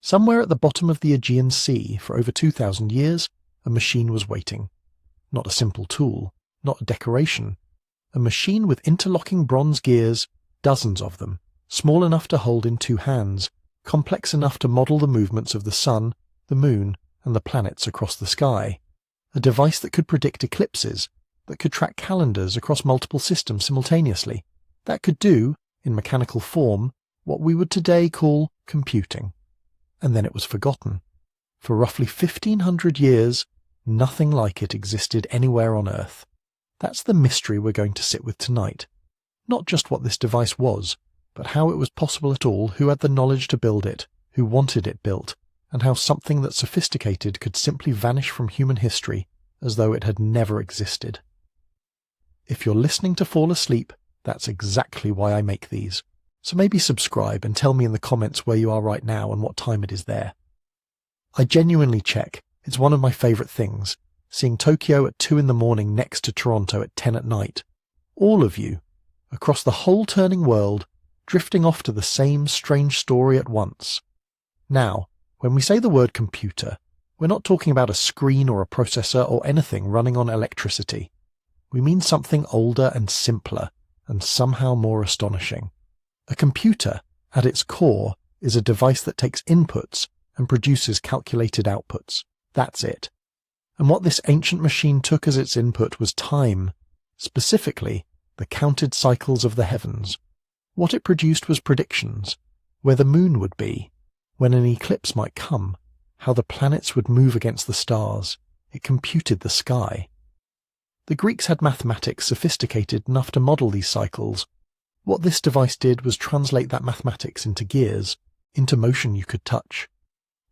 Somewhere at the bottom of the Aegean Sea, for over 2,000 years, a machine was waiting. Not a simple tool, not a decoration. A machine with interlocking bronze gears, dozens of them, small enough to hold in 2 hands, complex enough to model the movements of the sun, the moon, and the planets across the sky. A device that could predict eclipses, that could track calendars across multiple systems simultaneously, that could do, in mechanical form, what we would today call computing. And then it was forgotten. For roughly 1,500 years, nothing like it existed anywhere on Earth. That's the mystery we're going to sit with tonight. Not just what this device was, but how it was possible at all, who had the knowledge to build it, who wanted it built, and how something that sophisticated could simply vanish from human history as though it had never existed. If you're listening to fall asleep, that's exactly why I make these. So maybe subscribe and tell me in the comments where you are right now and what time it is there. I genuinely check. It's one of my favourite things, seeing Tokyo at 2 in the morning next to Toronto at 10 at night. All of you, across the whole turning world, drifting off to the same strange story at once. Now, when we say the word computer, we're not talking about a screen or a processor or anything running on electricity. We mean something older and simpler, and somehow more astonishing. A computer, at its core, is a device that takes inputs and produces calculated outputs. That's it. And what this ancient machine took as its input was time, specifically the counted cycles of the heavens. What it produced was predictions, where the moon would be, when an eclipse might come, how the planets would move against the stars. It computed the sky. The Greeks had mathematics sophisticated enough to model these cycles. What this device did was translate that mathematics into gears, into motion you could touch.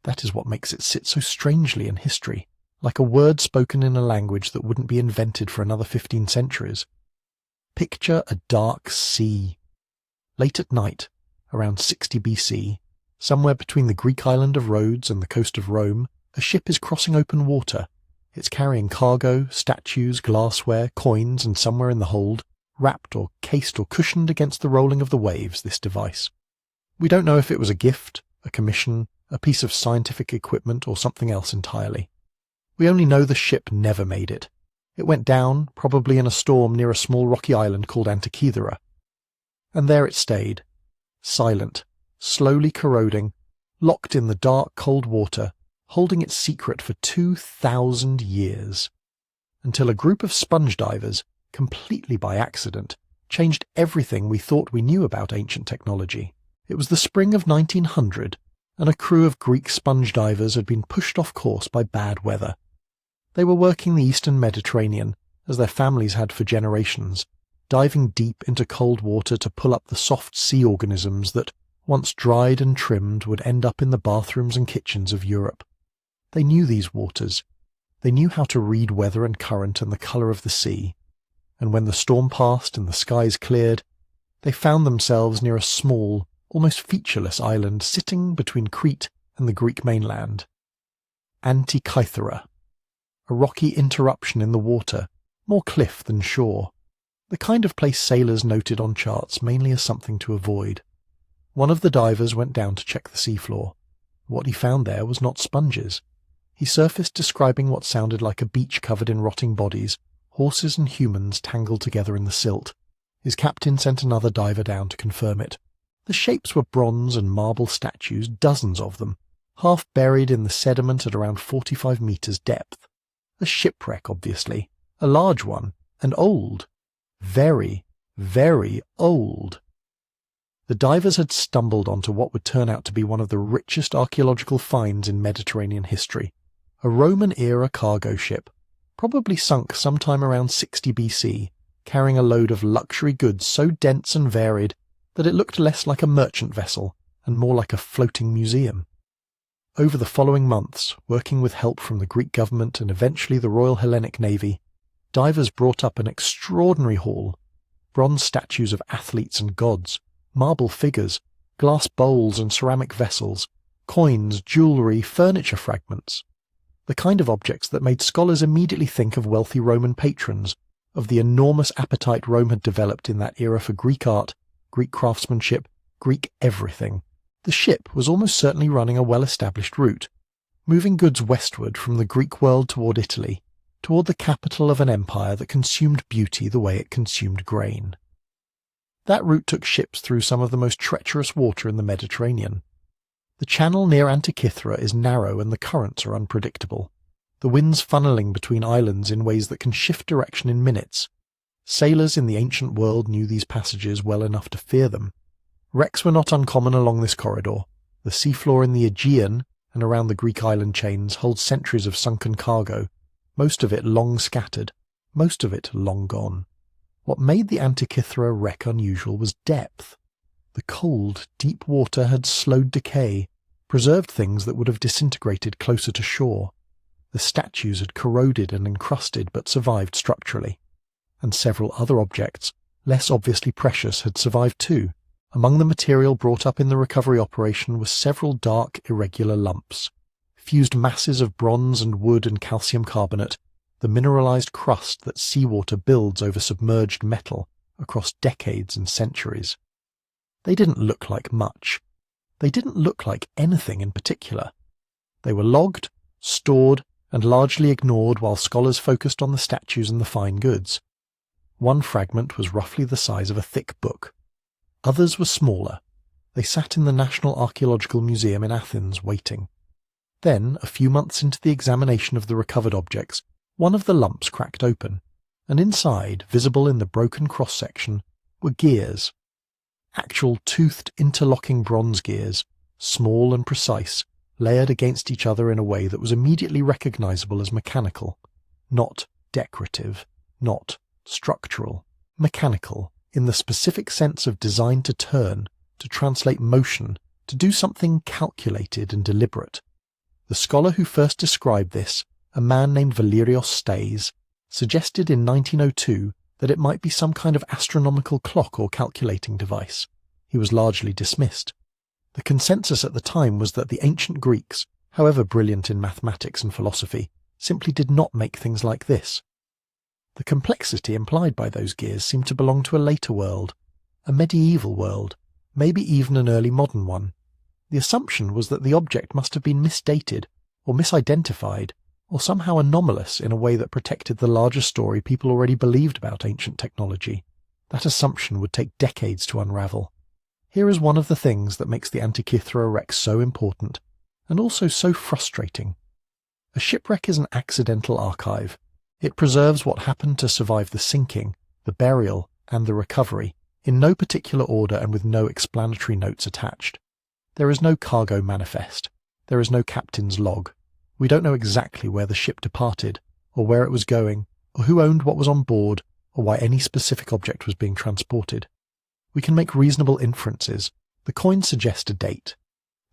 That is what makes it sit so strangely in history, like a word spoken in a language that wouldn't be invented for another 15 centuries. Picture a dark sea. Late at night, around 60 BC, somewhere between the Greek island of Rhodes and the coast of Rome, a ship is crossing open water. It's carrying cargo, statues, glassware, coins, and somewhere in the hold, wrapped or cased or cushioned against the rolling of the waves, this device. We don't know if it was a gift, a commission, a piece of scientific equipment, or something else entirely. We only know the ship never made it. It went down, probably in a storm near a small rocky island called Antikythera. And there it stayed, silent, slowly corroding, locked in the dark, cold water, holding its secret for 2,000 years. Until a group of sponge divers, completely by accident, changed everything we thought we knew about ancient technology. It was the spring of 1900, and a crew of Greek sponge divers had been pushed off course by bad weather. They were working the eastern Mediterranean, as their families had for generations, diving deep into cold water to pull up the soft sea organisms that, once dried and trimmed, would end up in the bathrooms and kitchens of Europe. They knew these waters. They knew how to read weather and current and the colour of the sea. And when the storm passed and the skies cleared, they found themselves near a small, almost featureless island sitting between Crete and the Greek mainland. Antikythera. A rocky interruption in the water, more cliff than shore. The kind of place sailors noted on charts mainly as something to avoid. One of the divers went down to check the seafloor. What he found there was not sponges. He surfaced describing what sounded like a beach covered in rotting bodies, horses and humans tangled together in the silt. His captain sent another diver down to confirm it. The shapes were bronze and marble statues, dozens of them, half buried in the sediment at around 45 meters depth. A shipwreck, obviously. A large one, and old. Very, very old. The divers had stumbled onto what would turn out to be one of the richest archaeological finds in Mediterranean history. A Roman-era cargo ship, probably sunk sometime around 60 BC, carrying a load of luxury goods so dense and varied that it looked less like a merchant vessel and more like a floating museum. Over the following months, working with help from the Greek government and eventually the Royal Hellenic Navy, divers brought up an extraordinary haul. Bronze statues of athletes and gods, marble figures, glass bowls and ceramic vessels, coins, jewellery, furniture fragments. The kind of objects that made scholars immediately think of wealthy Roman patrons, of the enormous appetite Rome had developed in that era for Greek art, Greek craftsmanship, Greek everything. The ship was almost certainly running a well-established route, moving goods westward from the Greek world toward Italy, toward the capital of an empire that consumed beauty the way it consumed grain. That route took ships through some of the most treacherous water in the Mediterranean. The channel near Antikythera is narrow and the currents are unpredictable, the winds funneling between islands in ways that can shift direction in minutes. Sailors in the ancient world knew these passages well enough to fear them. Wrecks were not uncommon along this corridor. The seafloor in the Aegean and around the Greek island chains holds centuries of sunken cargo, most of it long scattered, most of it long gone. What made the Antikythera wreck unusual was depth. The cold, deep water had slowed decay, preserved things that would have disintegrated closer to shore. The statues had corroded and encrusted but survived structurally. And several other objects, less obviously precious, had survived too. Among the material brought up in the recovery operation were several dark, irregular lumps, fused masses of bronze and wood and calcium carbonate, the mineralized crust that seawater builds over submerged metal across decades and centuries. They didn't look like much. They didn't look like anything in particular. They were logged, stored, and largely ignored while scholars focused on the statues and the fine goods. One fragment was roughly the size of a thick book. Others were smaller. They sat in the National Archaeological Museum in Athens, waiting. Then, a few months into the examination of the recovered objects, one of the lumps cracked open, and inside, visible in the broken cross-section, were gears. Actual toothed interlocking bronze gears, small and precise, layered against each other in a way that was immediately recognizable as mechanical, not decorative, not structural, mechanical, in the specific sense of designed to turn, to translate motion, to do something calculated and deliberate. The scholar who first described this, a man named Valerios Staes, suggested in 1902 that it might be some kind of astronomical clock or calculating device. He was largely dismissed. The consensus at the time was that the ancient Greeks, however brilliant in mathematics and philosophy, simply did not make things like this. The complexity implied by those gears seemed to belong to a later world, a medieval world, maybe even an early modern one. The assumption was that the object must have been misdated, or misidentified, or somehow anomalous in a way that protected the larger story people already believed about ancient technology. That assumption would take decades to unravel. Here is one of the things that makes the Antikythera wreck so important, and also so frustrating. A shipwreck is an accidental archive. It preserves what happened to survive the sinking, the burial, and the recovery, in no particular order and with no explanatory notes attached. There is no cargo manifest. There is no captain's log. We don't know exactly where the ship departed, or where it was going, or who owned what was on board, or why any specific object was being transported. We can make reasonable inferences. The coins suggest a date.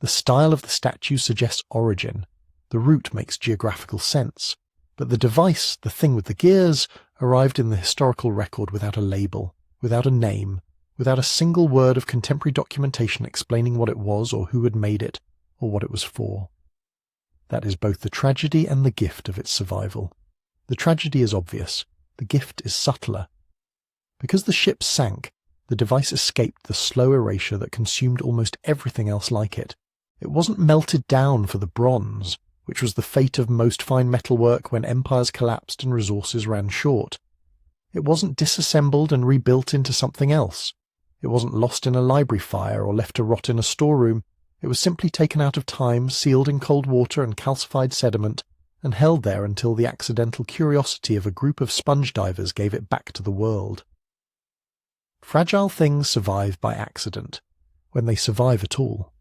The style of the statue suggests origin. The route makes geographical sense. But the device, the thing with the gears, arrived in the historical record without a label, without a name, without a single word of contemporary documentation explaining what it was or who had made it, or what it was for. That is both the tragedy and the gift of its survival. The tragedy is obvious. The gift is subtler. Because the ship sank, the device escaped the slow erasure that consumed almost everything else like it. It wasn't melted down for the bronze, which was the fate of most fine metalwork when empires collapsed and resources ran short. It wasn't disassembled and rebuilt into something else. It wasn't lost in a library fire or left to rot in a storeroom. It was simply taken out of time, sealed in cold water and calcified sediment, and held there until the accidental curiosity of a group of sponge divers gave it back to the world. Fragile things survive by accident, when they survive at all.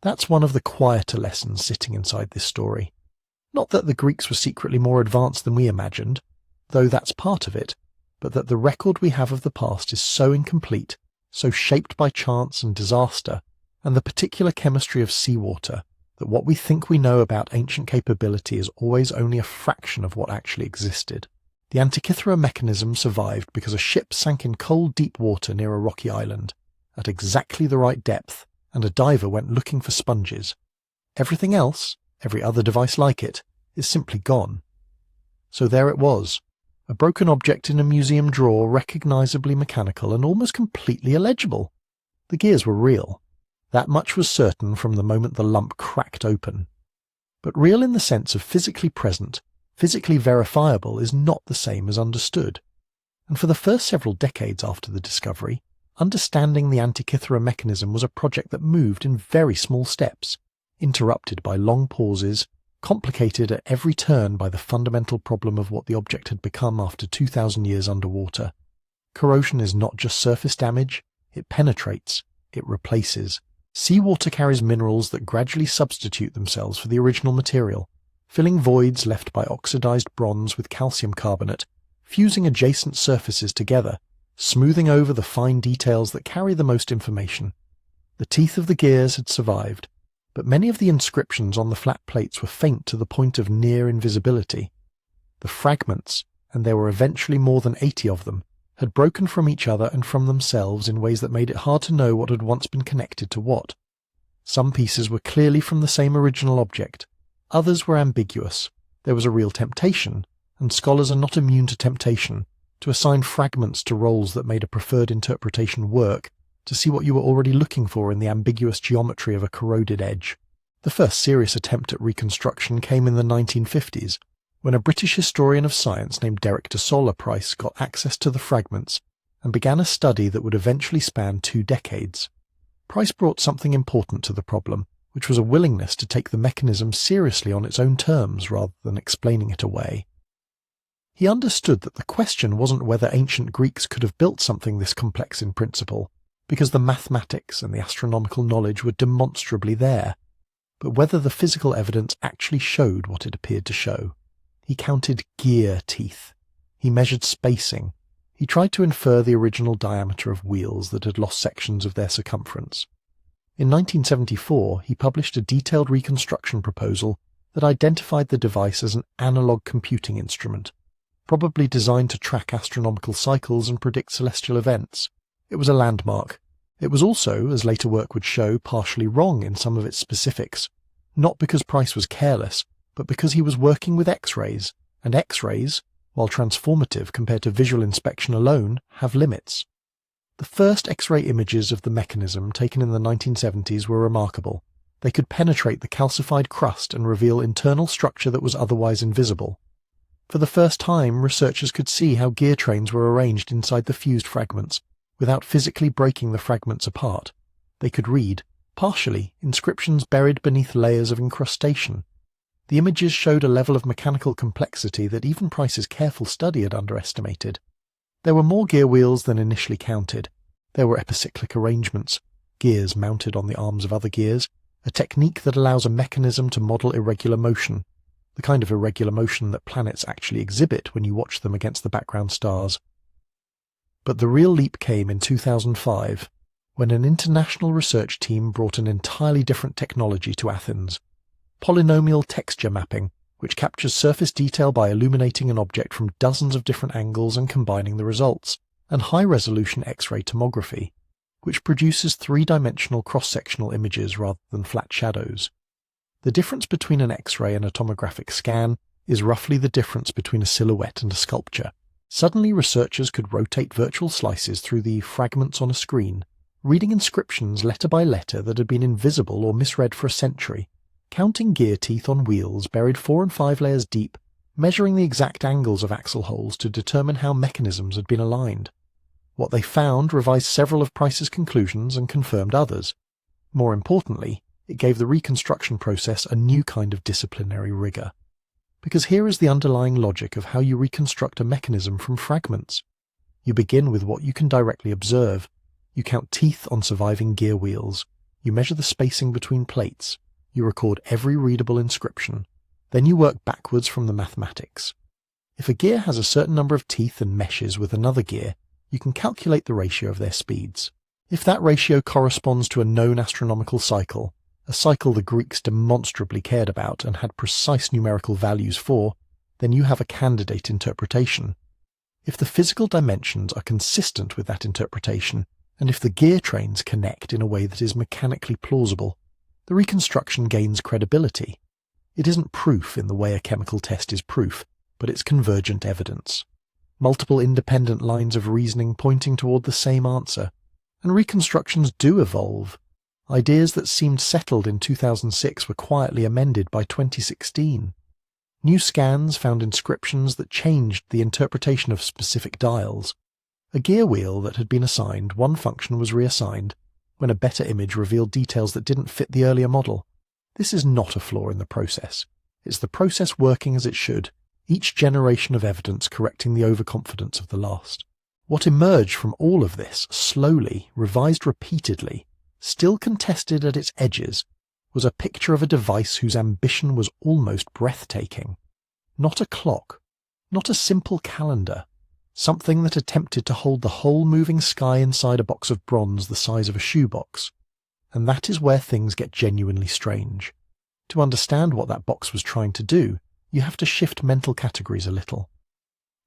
That's one of the quieter lessons sitting inside this story. Not that the Greeks were secretly more advanced than we imagined, though that's part of it, but that the record we have of the past is so incomplete, so shaped by chance and disaster, and the particular chemistry of seawater, that what we think we know about ancient capability is always only a fraction of what actually existed. The Antikythera mechanism survived because a ship sank in cold, deep water near a rocky island, at exactly the right depth, and a diver went looking for sponges. Everything else, every other device like it, is simply gone. So there it was, a broken object in a museum drawer, recognizably mechanical and almost completely illegible. The gears were real. That much was certain from the moment the lump cracked open. But real in the sense of physically present, physically verifiable is not the same as understood. And for the first several decades after the discovery, understanding the Antikythera mechanism was a project that moved in very small steps, interrupted by long pauses, complicated at every turn by the fundamental problem of what the object had become after 2,000 years underwater. Corrosion is not just surface damage, it penetrates, it replaces. Seawater carries minerals that gradually substitute themselves for the original material, filling voids left by oxidized bronze with calcium carbonate, fusing adjacent surfaces together, smoothing over the fine details that carry the most information. The teeth of the gears had survived, but many of the inscriptions on the flat plates were faint to the point of near invisibility. The fragments, and there were eventually more than 80 of them, had broken from each other and from themselves in ways that made it hard to know what had once been connected to what. Some pieces were clearly from the same original object, others were ambiguous. There was a real temptation, and scholars are not immune to temptation, to assign fragments to roles that made a preferred interpretation work, to see what you were already looking for in the ambiguous geometry of a corroded edge. The first serious attempt at reconstruction came in the 1950s, when a British historian of science named Derek de Solla Price got access to the fragments and began a study that would eventually span 2 decades. Price brought something important to the problem, which was a willingness to take the mechanism seriously on its own terms rather than explaining it away. He understood that the question wasn't whether ancient Greeks could have built something this complex in principle, because the mathematics and the astronomical knowledge were demonstrably there, but whether the physical evidence actually showed what it appeared to show. He counted gear teeth. He measured spacing. He tried to infer the original diameter of wheels that had lost sections of their circumference. In 1974, he published a detailed reconstruction proposal that identified the device as an analog computing instrument, probably designed to track astronomical cycles and predict celestial events. It was a landmark. It was also, as later work would show, partially wrong in some of its specifics, not because Price was careless, but because he was working with X-rays, and X-rays, while transformative compared to visual inspection alone, have limits. The first X-ray images of the mechanism taken in the 1970s were remarkable. They could penetrate the calcified crust and reveal internal structure that was otherwise invisible. For the first time, researchers could see how gear trains were arranged inside the fused fragments, without physically breaking the fragments apart. They could read, partially, inscriptions buried beneath layers of incrustation. The images showed a level of mechanical complexity that even Price's careful study had underestimated. There were more gear wheels than initially counted. There were epicyclic arrangements, gears mounted on the arms of other gears, a technique that allows a mechanism to model irregular motion, the kind of irregular motion that planets actually exhibit when you watch them against the background stars. But the real leap came in 2005, when an international research team brought an entirely different technology to Athens. Polynomial texture mapping, which captures surface detail by illuminating an object from dozens of different angles and combining the results, and high-resolution X-ray tomography, which produces 3-dimensional cross-sectional images rather than flat shadows. The difference between an X-ray and a tomographic scan is roughly the difference between a silhouette and a sculpture. Suddenly researchers could rotate virtual slices through the fragments on a screen, reading inscriptions letter by letter that had been invisible or misread for a century, counting gear teeth on wheels buried 4 and 5 layers deep, measuring the exact angles of axle holes to determine how mechanisms had been aligned. What they found revised several of Price's conclusions and confirmed others. More importantly, it gave the reconstruction process a new kind of disciplinary rigor. Because here is the underlying logic of how you reconstruct a mechanism from fragments. You begin with what you can directly observe. You count teeth on surviving gear wheels. You measure the spacing between plates. You record every readable inscription. Then you work backwards from the mathematics. If a gear has a certain number of teeth and meshes with another gear, you can calculate the ratio of their speeds. If that ratio corresponds to a known astronomical cycle, a cycle the Greeks demonstrably cared about and had precise numerical values for, then you have a candidate interpretation. If the physical dimensions are consistent with that interpretation, and if the gear trains connect in a way that is mechanically plausible, the reconstruction gains credibility. It isn't proof in the way a chemical test is proof, but it's convergent evidence. Multiple independent lines of reasoning pointing toward the same answer. And reconstructions do evolve. Ideas that seemed settled in 2006 were quietly amended by 2016. New scans found inscriptions that changed the interpretation of specific dials. A gear wheel that had been assigned one function was reassigned when a better image revealed details that didn't fit the earlier model. This is not a flaw in the process. It's the process working as it should, each generation of evidence correcting the overconfidence of the last. What emerged from all of this, slowly, revised repeatedly, still contested at its edges, was a picture of a device whose ambition was almost breathtaking. Not a clock, not a simple calendar, something that attempted to hold the whole moving sky inside a box of bronze the size of a shoebox. And that is where things get genuinely strange. To understand what that box was trying to do, you have to shift mental categories a little.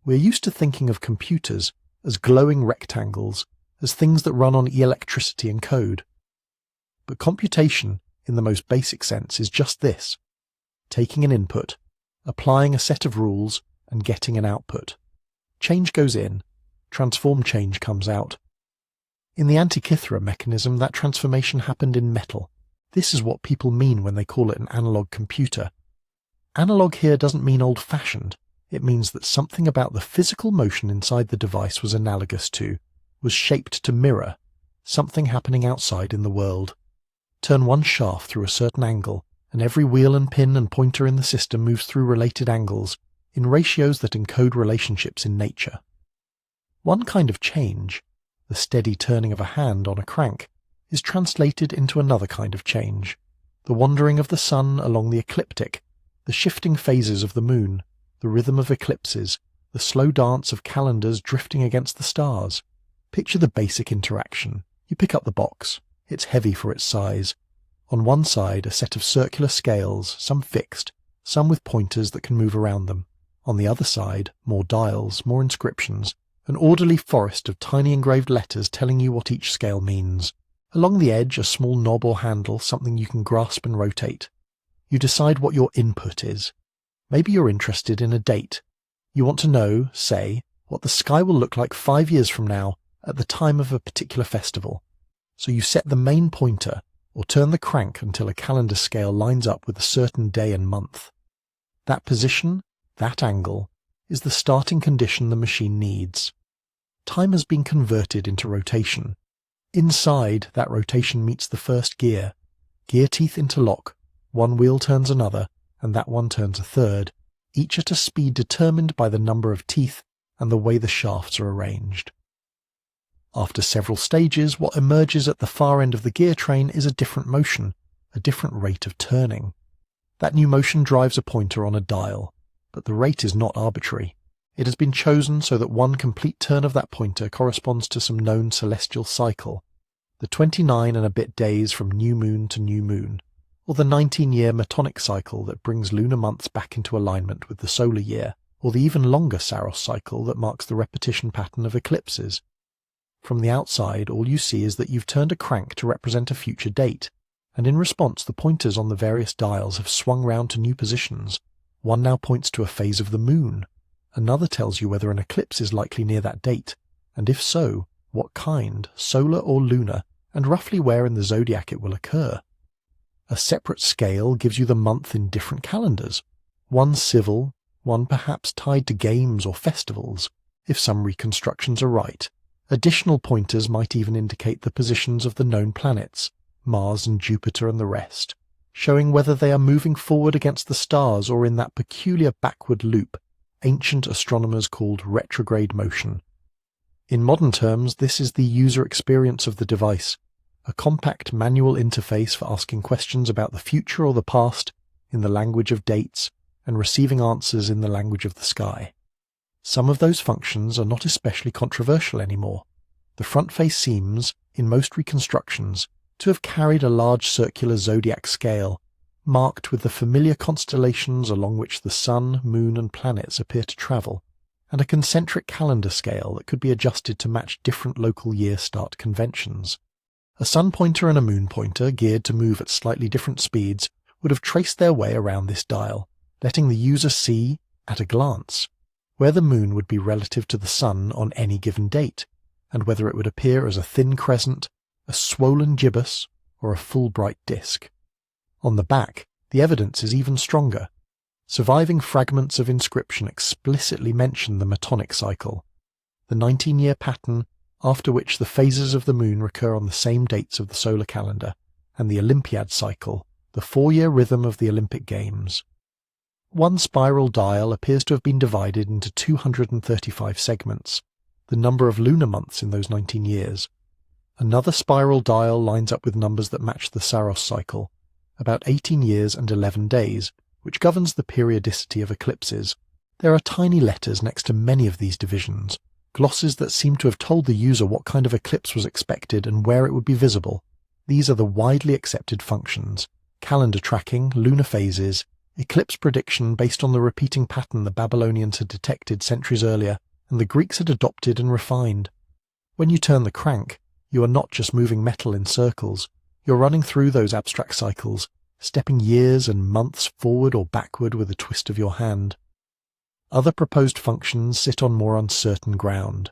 We're used to thinking of computers as glowing rectangles, as things that run on electricity and code. But computation, in the most basic sense, is just this: taking an input, applying a set of rules, and getting an output. Change goes in, transform change comes out. In the Antikythera mechanism, that transformation happened in metal. This is what people mean when they call it an analog computer. Analog here doesn't mean old-fashioned. It means that something about the physical motion inside the device was analogous to, was shaped to mirror, something happening outside in the world. Turn one shaft through a certain angle, and every wheel and pin and pointer in the system moves through related angles, in ratios that encode relationships in nature. One kind of change, the steady turning of a hand on a crank, is translated into another kind of change, the wandering of the sun along the ecliptic, the shifting phases of the moon, the rhythm of eclipses, the slow dance of calendars drifting against the stars. Picture the basic interaction. You pick up the box. It's heavy for its size. On one side, a set of circular scales, some fixed, some with pointers that can move around them. On the other side, more dials, more inscriptions, an orderly forest of tiny engraved letters telling you what each scale means. Along the edge, a small knob or handle, something you can grasp and rotate. You decide what your input is. Maybe you're interested in a date. You want to know, say, what the sky will look like 5 years from now at the time of a particular festival. So you set the main pointer, or turn the crank until a calendar scale lines up with a certain day and month. That position, that angle, is the starting condition the machine needs. Time has been converted into rotation. Inside, that rotation meets the first gear. Gear teeth interlock, one wheel turns another, and that one turns a third, each at a speed determined by the number of teeth and the way the shafts are arranged. After several stages, what emerges at the far end of the gear train is a different motion, a different rate of turning. That new motion drives a pointer on a dial, but the rate is not arbitrary. It has been chosen so that one complete turn of that pointer corresponds to some known celestial cycle, the 29 and a bit days from new moon to new moon, or the 19-year metonic cycle that brings lunar months back into alignment with the solar year, or the even longer Saros cycle that marks the repetition pattern of eclipses. From the outside, all you see is that you've turned a crank to represent a future date, and in response the pointers on the various dials have swung round to new positions. One now points to a phase of the moon. Another tells you whether an eclipse is likely near that date, and if so, what kind, solar or lunar, and roughly where in the zodiac it will occur. A separate scale gives you the month in different calendars, one civil, one perhaps tied to games or festivals, if some reconstructions are right. Additional pointers might even indicate the positions of the known planets, Mars and Jupiter and the rest, showing whether they are moving forward against the stars or in that peculiar backward loop ancient astronomers called retrograde motion. In modern terms, this is the user experience of the device, a compact manual interface for asking questions about the future or the past in the language of dates and receiving answers in the language of the sky. Some of those functions are not especially controversial anymore. The front face seems, in most reconstructions, to have carried a large circular zodiac scale, marked with the familiar constellations along which the sun, moon and planets appear to travel, and a concentric calendar scale that could be adjusted to match different local year start conventions. A sun pointer and a moon pointer, geared to move at slightly different speeds, would have traced their way around this dial, letting the user see, at a glance, where the moon would be relative to the sun on any given date, and whether it would appear as a thin crescent, a swollen gibbous, or a full bright disk. On the back, the evidence is even stronger. Surviving fragments of inscription explicitly mention the metonic cycle, the 19-year pattern after which the phases of the moon recur on the same dates of the solar calendar, and the Olympiad cycle, the 4-year rhythm of the Olympic Games. One spiral dial appears to have been divided into 235 segments, the number of lunar months in those 19 years. Another spiral dial lines up with numbers that match the Saros cycle, about 18 years and 11 days, which governs the periodicity of eclipses. There are tiny letters next to many of these divisions, glosses that seem to have told the user what kind of eclipse was expected and where it would be visible. These are the widely accepted functions: calendar tracking, lunar phases, eclipse prediction based on the repeating pattern the Babylonians had detected centuries earlier and the Greeks had adopted and refined. When you turn the crank, you are not just moving metal in circles, you're running through those abstract cycles, stepping years and months forward or backward with a twist of your hand. Other proposed functions sit on more uncertain ground.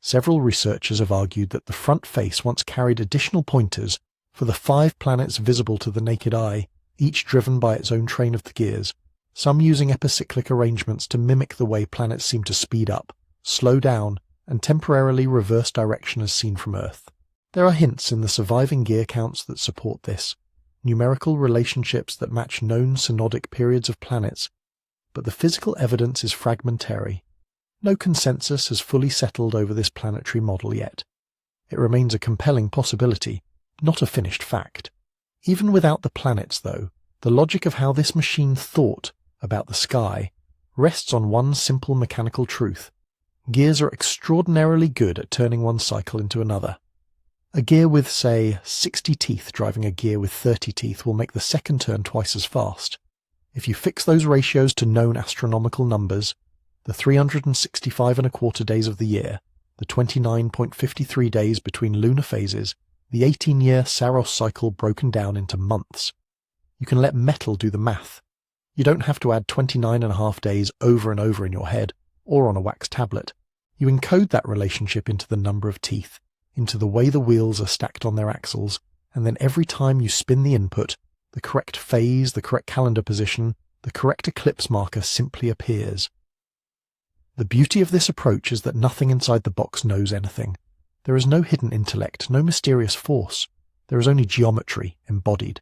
Several researchers have argued that the front face once carried additional pointers for the 5 planets visible to the naked eye, each driven by its own train of the gears, some using epicyclic arrangements to mimic the way planets seem to speed up, slow down, and temporarily reverse direction as seen from Earth. There are hints in the surviving gear counts that support this, numerical relationships that match known synodic periods of planets, but the physical evidence is fragmentary. No consensus has fully settled over this planetary model yet. It remains a compelling possibility, not a finished fact. Even without the planets, though, the logic of how this machine thought about the sky rests on one simple mechanical truth. Gears are extraordinarily good at turning one cycle into another. A gear with, say, 60 teeth driving a gear with 30 teeth will make the second turn twice as fast. If you fix those ratios to known astronomical numbers, the 365 1/4 days of the year, the 29.53 days between lunar phases, the 18-year Saros cycle broken down into months. You can let metal do the math. You don't have to add 29.5 days over and over in your head, or on a wax tablet. You encode that relationship into the number of teeth, into the way the wheels are stacked on their axles, and then every time you spin the input, the correct phase, the correct calendar position, the correct eclipse marker simply appears. The beauty of this approach is that nothing inside the box knows anything. There is no hidden intellect, no mysterious force. There is only geometry embodied,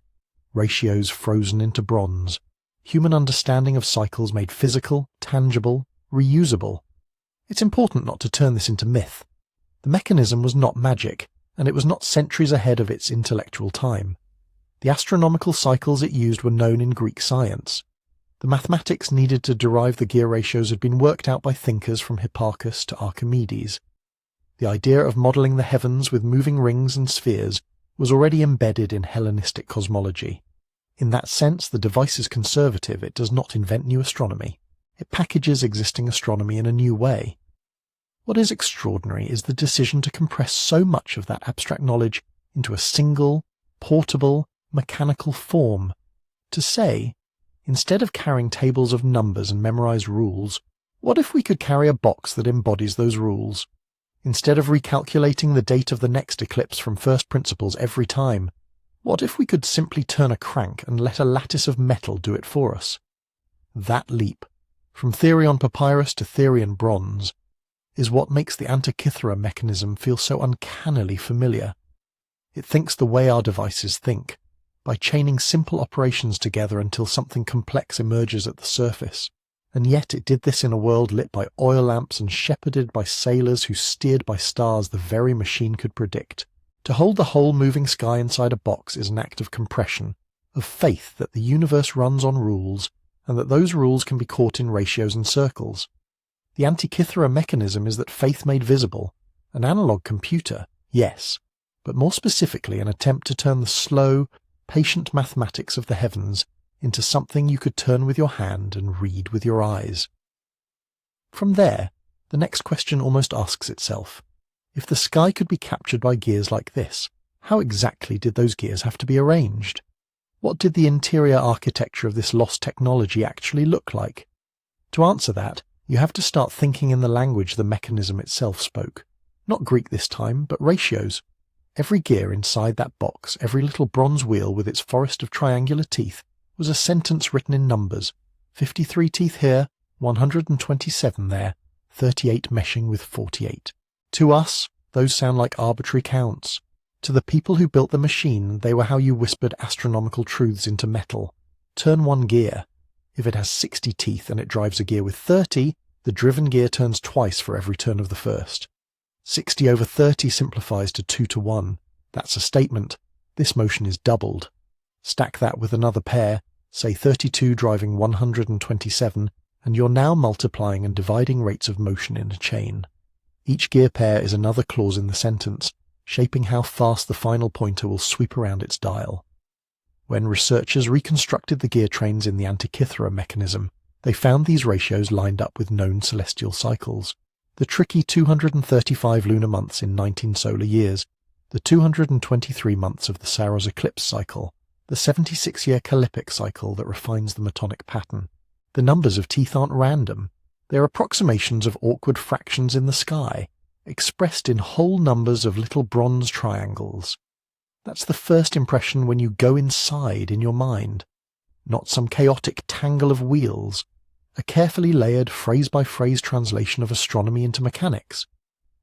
ratios frozen into bronze, human understanding of cycles made physical, tangible, reusable. It's important not to turn this into myth. The mechanism was not magic, and it was not centuries ahead of its intellectual time. The astronomical cycles it used were known in Greek science. The mathematics needed to derive the gear ratios had been worked out by thinkers from Hipparchus to Archimedes. The idea of modelling the heavens with moving rings and spheres was already embedded in Hellenistic cosmology. In that sense, the device is conservative. It does not invent new astronomy. It packages existing astronomy in a new way. What is extraordinary is the decision to compress so much of that abstract knowledge into a single, portable, mechanical form. To say, instead of carrying tables of numbers and memorized rules, what if we could carry a box that embodies those rules? Instead of recalculating the date of the next eclipse from first principles every time, what if we could simply turn a crank and let a lattice of metal do it for us? That leap, from theory on papyrus to theory in bronze, is what makes the Antikythera mechanism feel so uncannily familiar. It thinks the way our devices think, by chaining simple operations together until something complex emerges at the surface. And yet it did this in a world lit by oil lamps and shepherded by sailors who steered by stars the very machine could predict. To hold the whole moving sky inside a box is an act of compression, of faith that the universe runs on rules, and that those rules can be caught in ratios and circles. The Antikythera mechanism is that faith made visible, an analog computer, yes, but more specifically an attempt to turn the slow, patient mathematics of the heavens into something you could turn with your hand and read with your eyes. From there, the next question almost asks itself. If the sky could be captured by gears like this, how exactly did those gears have to be arranged? What did the interior architecture of this lost technology actually look like? To answer that, you have to start thinking in the language the mechanism itself spoke. Not Greek this time, but ratios. Every gear inside that box, every little bronze wheel with its forest of triangular teeth, was a sentence written in numbers. 53 teeth here, 127 there, 38 meshing with 48. To us, those sound like arbitrary counts. To the people who built the machine, they were how you whispered astronomical truths into metal. Turn one gear. If it has 60 teeth and it drives a gear with 30, the driven gear turns twice for every turn of the first. 60 over 30 simplifies to 2 to 1. That's a statement. This motion is doubled. Stack that with another pair, say 32 driving 127, and you're now multiplying and dividing rates of motion in a chain. Each gear pair is another clause in the sentence, shaping how fast the final pointer will sweep around its dial. When researchers reconstructed the gear trains in the Antikythera mechanism, they found these ratios lined up with known celestial cycles. The tricky 235 lunar months in 19 solar years, the 223 months of the Saros eclipse cycle, the 76-year Callippic cycle that refines the metonic pattern. The numbers of teeth aren't random. They're approximations of awkward fractions in the sky, expressed in whole numbers of little bronze triangles. That's the first impression when you go inside in your mind. Not some chaotic tangle of wheels, a carefully layered phrase-by-phrase translation of astronomy into mechanics.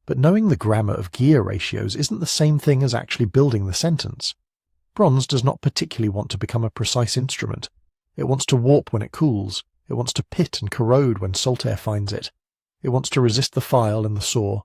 But knowing the grammar of gear ratios isn't the same thing as actually building the sentence. Bronze does not particularly want to become a precise instrument. It wants to warp when it cools. It wants to pit and corrode when salt air finds it. It wants to resist the file and the saw.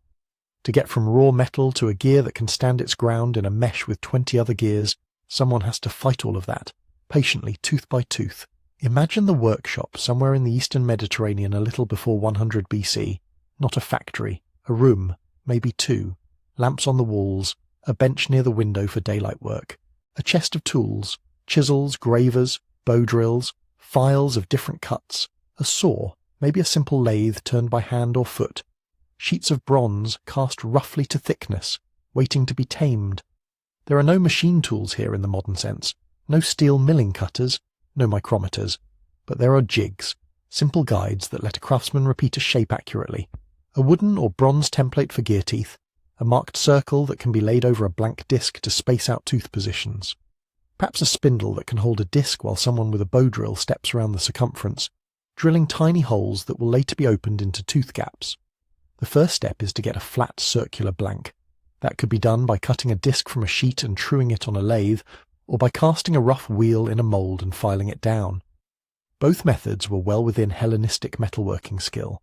To get from raw metal to a gear that can stand its ground in a mesh with 20 other gears, someone has to fight all of that, patiently, tooth by tooth. Imagine the workshop somewhere in the eastern Mediterranean a little before 100 BC. Not a factory, a room, maybe two, lamps on the walls, a bench near the window for daylight work, a chest of tools, chisels, gravers, bow drills, files of different cuts, a saw, maybe a simple lathe turned by hand or foot, sheets of bronze cast roughly to thickness, waiting to be tamed. There are no machine tools here in the modern sense, no steel milling cutters, no micrometers, but there are jigs, simple guides that let a craftsman repeat a shape accurately, a wooden or bronze template for gear teeth, a marked circle that can be laid over a blank disc to space out tooth positions. Perhaps a spindle that can hold a disc while someone with a bow drill steps around the circumference, drilling tiny holes that will later be opened into tooth gaps. The first step is to get a flat circular blank. That could be done by cutting a disc from a sheet and truing it on a lathe, or by casting a rough wheel in a mould and filing it down. Both methods were well within Hellenistic metalworking skill.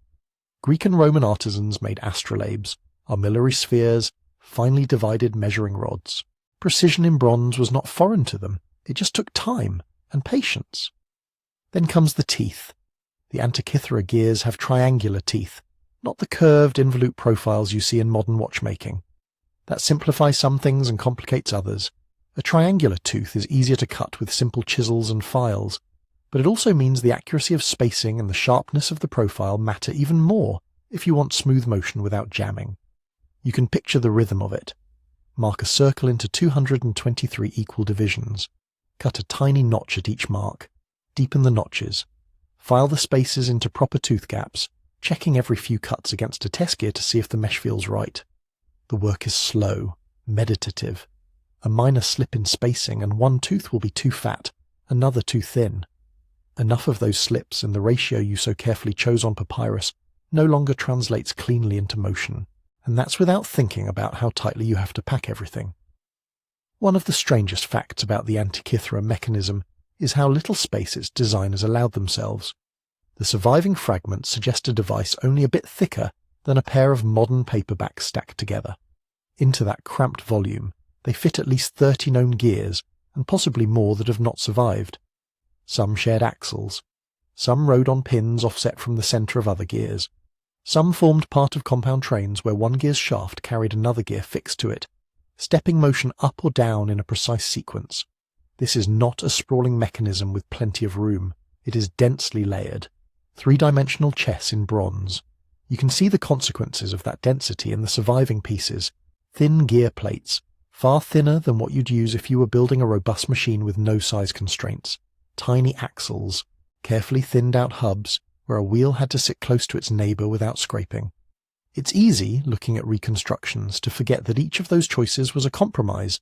Greek and Roman artisans made astrolabes, armillary spheres, finely divided measuring rods. Precision in bronze was not foreign to them. It just took time and patience. Then comes the teeth. The Antikythera gears have triangular teeth, not the curved involute profiles you see in modern watchmaking. That simplifies some things and complicates others. A triangular tooth is easier to cut with simple chisels and files, but it also means the accuracy of spacing and the sharpness of the profile matter even more if you want smooth motion without jamming. You can picture the rhythm of it. Mark a circle into 223 equal divisions. Cut a tiny notch at each mark. Deepen the notches. File the spaces into proper tooth gaps, checking every few cuts against a test gear to see if the mesh feels right. The work is slow, meditative. A minor slip in spacing and one tooth will be too fat, another too thin. Enough of those slips and the ratio you so carefully chose on papyrus no longer translates cleanly into motion, and that's without thinking about how tightly you have to pack everything. One of the strangest facts about the Antikythera mechanism is how little space its designers allowed themselves. The surviving fragments suggest a device only a bit thicker than a pair of modern paperbacks stacked together. Into that cramped volume, they fit at least 30 known gears, and possibly more that have not survived. Some shared axles. Some rode on pins offset from the centre of other gears. Some formed part of compound trains where one gear's shaft carried another gear fixed to it, stepping motion up or down in a precise sequence. This is not a sprawling mechanism with plenty of room. It is densely layered. Three-dimensional chess in bronze. You can see the consequences of that density in the surviving pieces. Thin gear plates, far thinner than what you'd use if you were building a robust machine with no size constraints. Tiny axles, carefully thinned out hubs, where a wheel had to sit close to its neighbour without scraping. It's easy, looking at reconstructions, to forget that each of those choices was a compromise.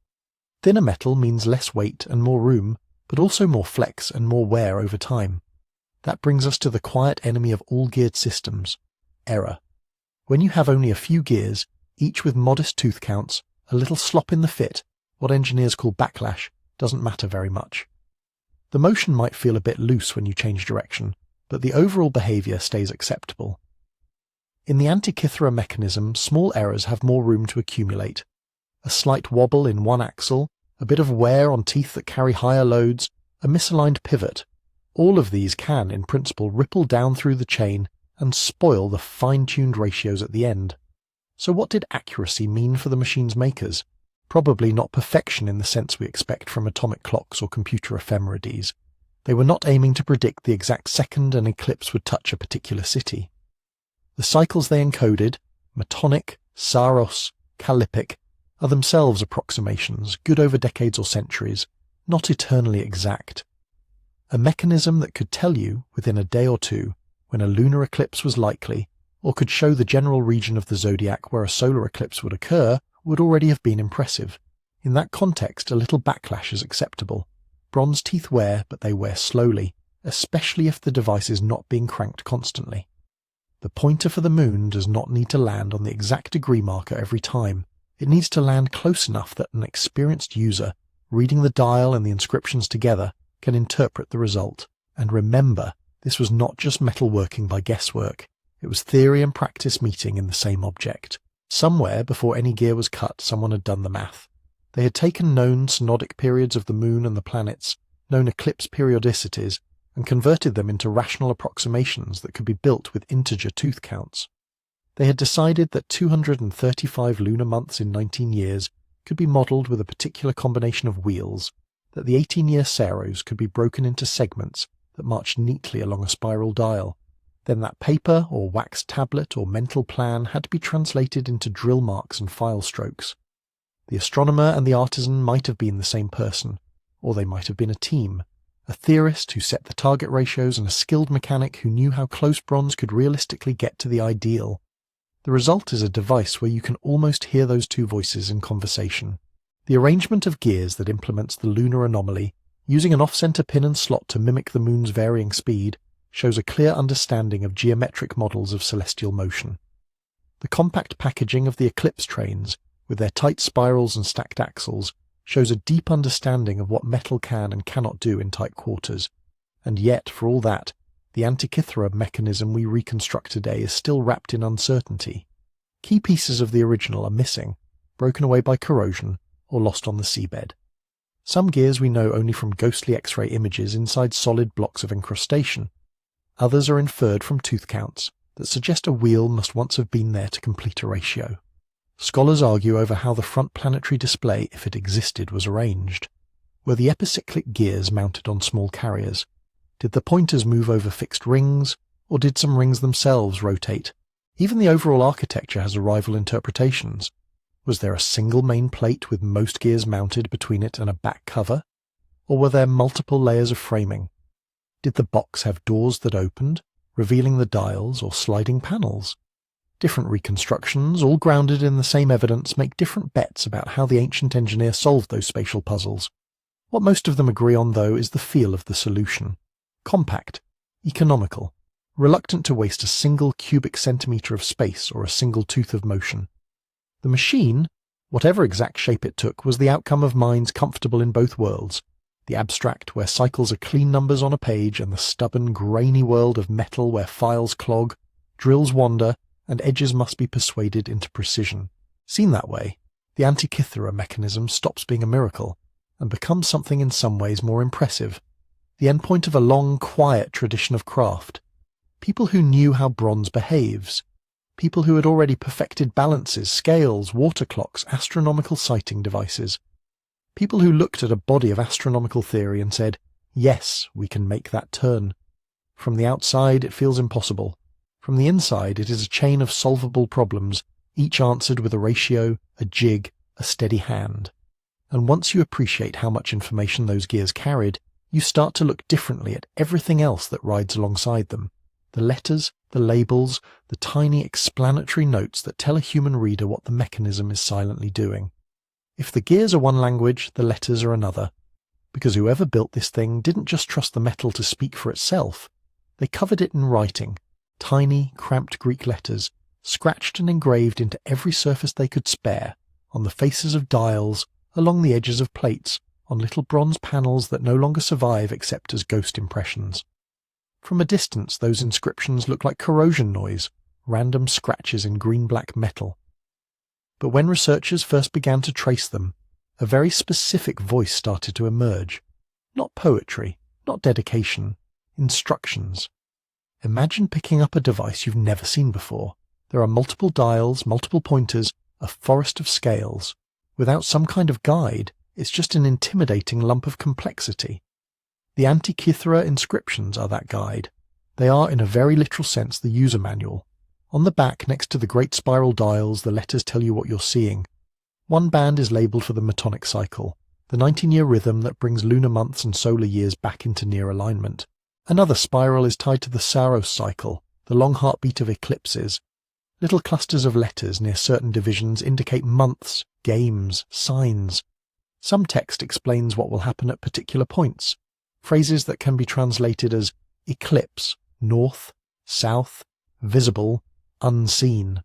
Thinner metal means less weight and more room, but also more flex and more wear over time. That brings us to the quiet enemy of all geared systems: error. When you have only a few gears, each with modest tooth counts, a little slop in the fit, what engineers call backlash, doesn't matter very much. The motion might feel a bit loose when you change direction, but the overall behavior stays acceptable. In the Antikythera mechanism, small errors have more room to accumulate. A slight wobble in one axle, a bit of wear on teeth that carry higher loads, a misaligned pivot. All of these can, in principle, ripple down through the chain and spoil the fine-tuned ratios at the end. So what did accuracy mean for the machine's makers? Probably not perfection in the sense we expect from atomic clocks or computer ephemerides. They were not aiming to predict the exact second an eclipse would touch a particular city. The cycles they encoded, metonic, saros, callipic, are themselves approximations, good over decades or centuries, not eternally exact. A mechanism that could tell you, within a day or two, when a lunar eclipse was likely, or could show the general region of the zodiac where a solar eclipse would occur, would already have been impressive. In that context, a little backlash is acceptable. Bronze teeth wear, but they wear slowly, especially if the device is not being cranked constantly. The pointer for the moon does not need to land on the exact degree marker every time. It needs to land close enough that an experienced user, reading the dial and the inscriptions together, can interpret the result. And remember, this was not just metal working by guesswork. It was theory and practice meeting in the same object. Somewhere, before any gear was cut, someone had done the math. They had taken known synodic periods of the moon and the planets, known eclipse periodicities, and converted them into rational approximations that could be built with integer tooth counts. They had decided that 235 lunar months in 19 years could be modelled with a particular combination of wheels, that the 18-year Saros could be broken into segments that marched neatly along a spiral dial. Then that paper or wax tablet or mental plan had to be translated into drill marks and file strokes. The astronomer and the artisan might have been the same person, or they might have been a team, a theorist who set the target ratios and a skilled mechanic who knew how close bronze could realistically get to the ideal. The result is a device where you can almost hear those two voices in conversation. The arrangement of gears that implements the lunar anomaly, using an off-center pin and slot to mimic the moon's varying speed, shows a clear understanding of geometric models of celestial motion. The compact packaging of the eclipse trains, with their tight spirals and stacked axles, shows a deep understanding of what metal can and cannot do in tight quarters. And yet, for all that, the Antikythera mechanism we reconstruct today is still wrapped in uncertainty. Key pieces of the original are missing, broken away by corrosion, or lost on the seabed. Some gears we know only from ghostly X-ray images inside solid blocks of incrustation. Others are inferred from tooth counts that suggest a wheel must once have been there to complete a ratio. Scholars argue over how the front planetary display, if it existed, was arranged. Were the epicyclic gears mounted on small carriers? Did the pointers move over fixed rings, or did some rings themselves rotate? Even the overall architecture has rival interpretations. Was there a single main plate with most gears mounted between it and a back cover? Or were there multiple layers of framing? Did the box have doors that opened, revealing the dials or sliding panels? Different reconstructions, all grounded in the same evidence, make different bets about how the ancient engineer solved those spatial puzzles. What most of them agree on, though, is the feel of the solution. Compact, economical, reluctant to waste a single cubic centimetre of space or a single tooth of motion. The machine, whatever exact shape it took, was the outcome of minds comfortable in both worlds, the abstract where cycles are clean numbers on a page and the stubborn, grainy world of metal where files clog, drills wander, and edges must be persuaded into precision. Seen that way, the Antikythera mechanism stops being a miracle and becomes something in some ways more impressive, the endpoint of a long, quiet tradition of craft. People who knew how bronze behaves, people who had already perfected balances, scales, water clocks, astronomical sighting devices, people who looked at a body of astronomical theory and said, yes, we can make that turn. From the outside it feels impossible. From the inside it is a chain of solvable problems, each answered with a ratio, a jig, a steady hand. And once you appreciate how much information those gears carried, you start to look differently at everything else that rides alongside them. The letters, the labels, the tiny explanatory notes that tell a human reader what the mechanism is silently doing. If the gears are one language, the letters are another. Because whoever built this thing didn't just trust the metal to speak for itself. They covered it in writing, tiny, cramped Greek letters, scratched and engraved into every surface they could spare, on the faces of dials, along the edges of plates, on little bronze panels that no longer survive except as ghost impressions. From a distance, those inscriptions look like corrosion noise, random scratches in green-black metal. But when researchers first began to trace them, a very specific voice started to emerge. Not poetry, not dedication, instructions. Imagine picking up a device you've never seen before. There are multiple dials, multiple pointers, a forest of scales. Without some kind of guide, it's just an intimidating lump of complexity. The Antikythera inscriptions are that guide. They are, in a very literal sense, the user manual. On the back, next to the great spiral dials, the letters tell you what you're seeing. One band is labelled for the metonic cycle, the 19-year rhythm that brings lunar months and solar years back into near alignment. Another spiral is tied to the Saros cycle, the long heartbeat of eclipses. Little clusters of letters near certain divisions indicate months, games, signs. Some text explains what will happen at particular points. Phrases that can be translated as eclipse, north, south, visible, unseen.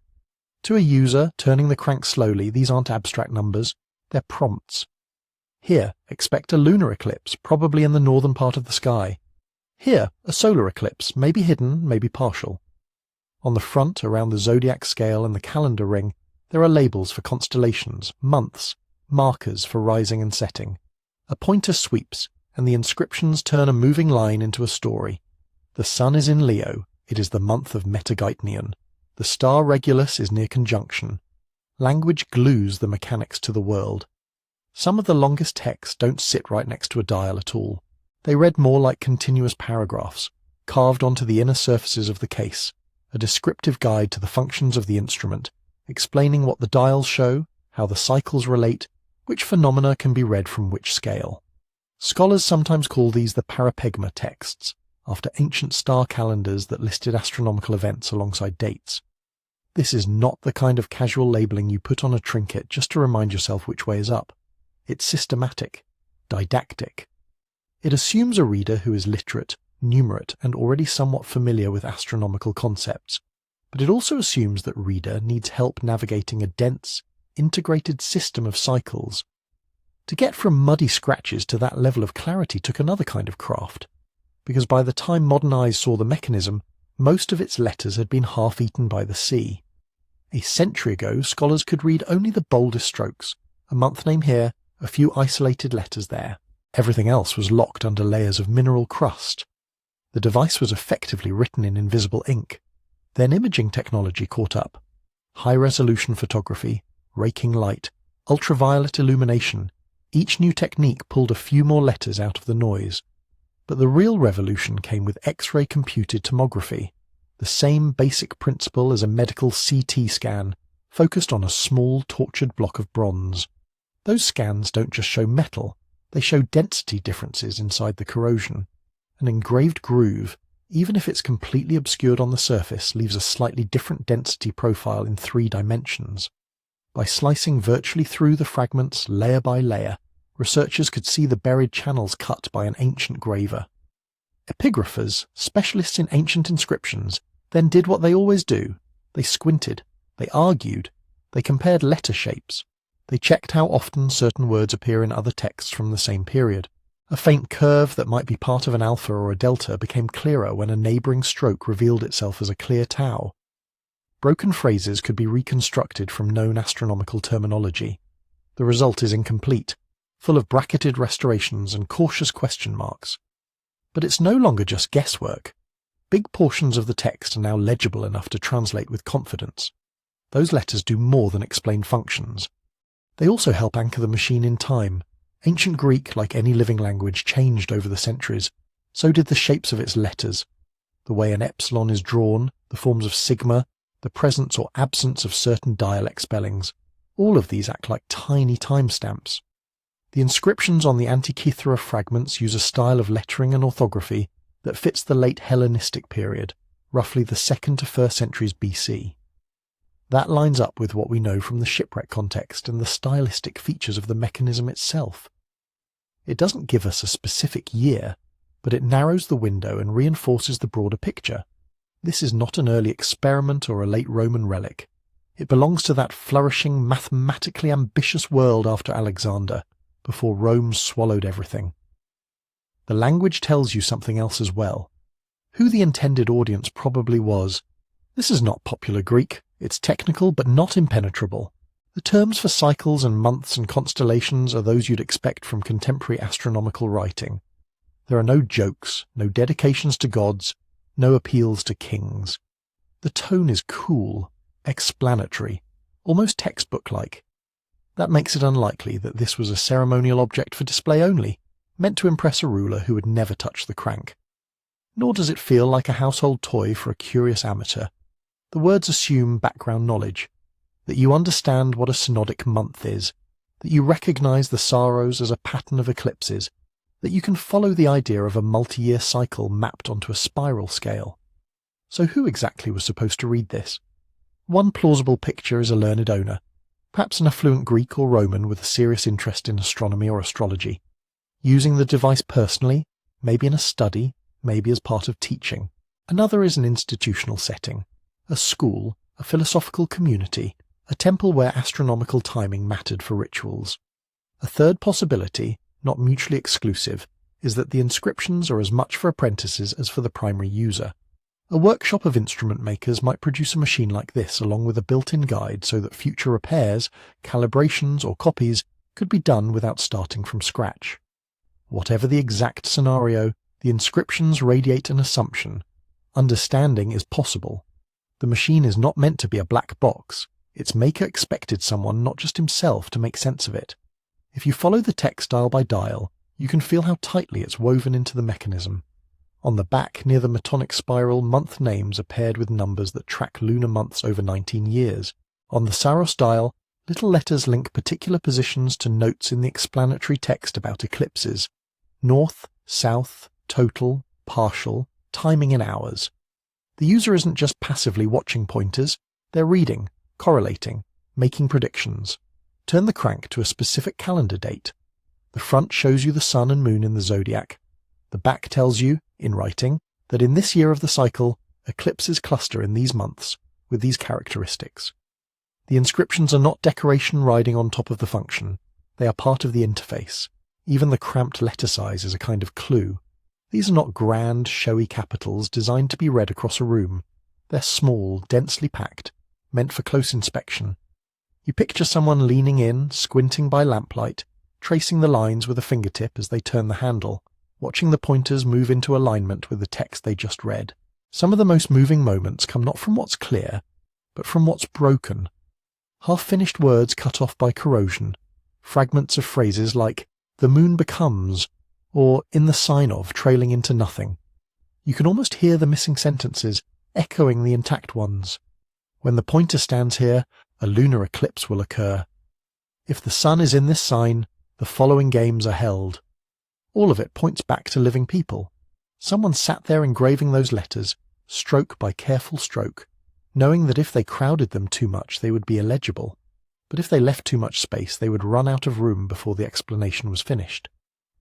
To a user, turning the crank slowly, these aren't abstract numbers, they're prompts. Here, expect a lunar eclipse, probably in the northern part of the sky. Here, a solar eclipse, maybe hidden, maybe partial. On the front, around the zodiac scale and the calendar ring, there are labels for constellations, months, markers for rising and setting. A pointer sweeps, and the inscriptions turn a moving line into a story. The sun is in Leo, it is the month of metageiton. The star Regulus is near conjunction. Language glues the mechanics to the world. Some of the longest texts don't sit right next to a dial at all. They read more like continuous paragraphs, carved onto the inner surfaces of the case, a descriptive guide to the functions of the instrument, explaining what the dials show, how the cycles relate, which phenomena can be read from which scale. Scholars sometimes call these the parapegma texts, after ancient star calendars that listed astronomical events alongside dates. This is not the kind of casual labelling you put on a trinket just to remind yourself which way is up. It's systematic, didactic. It assumes a reader who is literate, numerate, and already somewhat familiar with astronomical concepts, but it also assumes that reader needs help navigating a dense, integrated system of cycles. To get from muddy scratches to that level of clarity took another kind of craft, because by the time modern eyes saw the mechanism, most of its letters had been half-eaten by the sea. A century ago, scholars could read only the boldest strokes, a month name here, a few isolated letters there. Everything else was locked under layers of mineral crust. The device was effectively written in invisible ink. Then imaging technology caught up. High-resolution photography, raking light, ultraviolet illumination. Each new technique pulled a few more letters out of the noise. But the real revolution came with X-ray computed tomography, the same basic principle as a medical CT scan, focused on a small tortured block of bronze. Those scans don't just show metal, they show density differences inside the corrosion. An engraved groove, even if it's completely obscured on the surface, leaves a slightly different density profile in 3 dimensions. By slicing virtually through the fragments layer by layer, researchers could see the buried channels cut by an ancient graver. Epigraphers, specialists in ancient inscriptions, then did what they always do. They squinted, they argued, they compared letter shapes. They checked how often certain words appear in other texts from the same period. A faint curve that might be part of an alpha or a delta became clearer when a neighbouring stroke revealed itself as a clear tau. Broken phrases could be reconstructed from known astronomical terminology. The result is incomplete, full of bracketed restorations and cautious question marks. But it's no longer just guesswork. Big portions of the text are now legible enough to translate with confidence. Those letters do more than explain functions. They also help anchor the machine in time. Ancient Greek, like any living language, changed over the centuries. So did the shapes of its letters. The way an epsilon is drawn, the forms of sigma, the presence or absence of certain dialect spellings. All of these act like tiny timestamps. The inscriptions on the Antikythera fragments use a style of lettering and orthography that fits the late Hellenistic period, roughly the 2nd to 1st centuries BC. That lines up with what we know from the shipwreck context and the stylistic features of the mechanism itself. It doesn't give us a specific year, but it narrows the window and reinforces the broader picture. This is not an early experiment or a late Roman relic. It belongs to that flourishing, mathematically ambitious world after Alexander, before Rome swallowed everything. The language tells you something else as well. Who the intended audience probably was. This is not popular Greek. It's technical but not impenetrable. The terms for cycles and months and constellations are those you'd expect from contemporary astronomical writing. There are no jokes, no dedications to gods, no appeals to kings. The tone is cool, explanatory, almost textbook-like. That makes it unlikely that this was a ceremonial object for display only, meant to impress a ruler who would never touch the crank. Nor does it feel like a household toy for a curious amateur. The words assume background knowledge, that you understand what a synodic month is, that you recognize the Saros as a pattern of eclipses, that you can follow the idea of a multi-year cycle mapped onto a spiral scale. So who exactly was supposed to read this? One plausible picture is a learned owner, perhaps an affluent Greek or Roman with a serious interest in astronomy or astrology, using the device personally, maybe in a study, maybe as part of teaching. Another is an institutional setting, a school, a philosophical community, a temple where astronomical timing mattered for rituals. A third possibility, not mutually exclusive, is that the inscriptions are as much for apprentices as for the primary user. A workshop of instrument makers might produce a machine like this along with a built-in guide so that future repairs, calibrations or copies could be done without starting from scratch. Whatever the exact scenario, the inscriptions radiate an assumption. Understanding is possible. The machine is not meant to be a black box. Its maker expected someone, not just himself, to make sense of it. If you follow the text dial by dial, you can feel how tightly it's woven into the mechanism. On the back, near the metonic spiral, month names are paired with numbers that track lunar months over 19 years. On the Saros dial, little letters link particular positions to notes in the explanatory text about eclipses. North, south, total, partial, timing in hours. The user isn't just passively watching pointers, they're reading, correlating, making predictions. Turn the crank to a specific calendar date. The front shows you the sun and moon in the zodiac. The back tells you, in writing, that in this year of the cycle, eclipses cluster in these months, with these characteristics. The inscriptions are not decoration riding on top of the function. They are part of the interface. Even the cramped letter size is a kind of clue. These are not grand, showy capitals designed to be read across a room. They're small, densely packed, meant for close inspection. You picture someone leaning in, squinting by lamplight, tracing the lines with a fingertip as they turn the handle, watching the pointers move into alignment with the text they just read. Some of the most moving moments come not from what's clear, but from what's broken. Half-finished words cut off by corrosion, fragments of phrases like, "the moon becomes," or "in the sign of," trailing into nothing. You can almost hear the missing sentences, echoing the intact ones. When the pointer stands here, a lunar eclipse will occur. If the sun is in this sign, the following games are held. All of it points back to living people. Someone sat there engraving those letters, stroke by careful stroke, knowing that if they crowded them too much they would be illegible, but if they left too much space they would run out of room before the explanation was finished.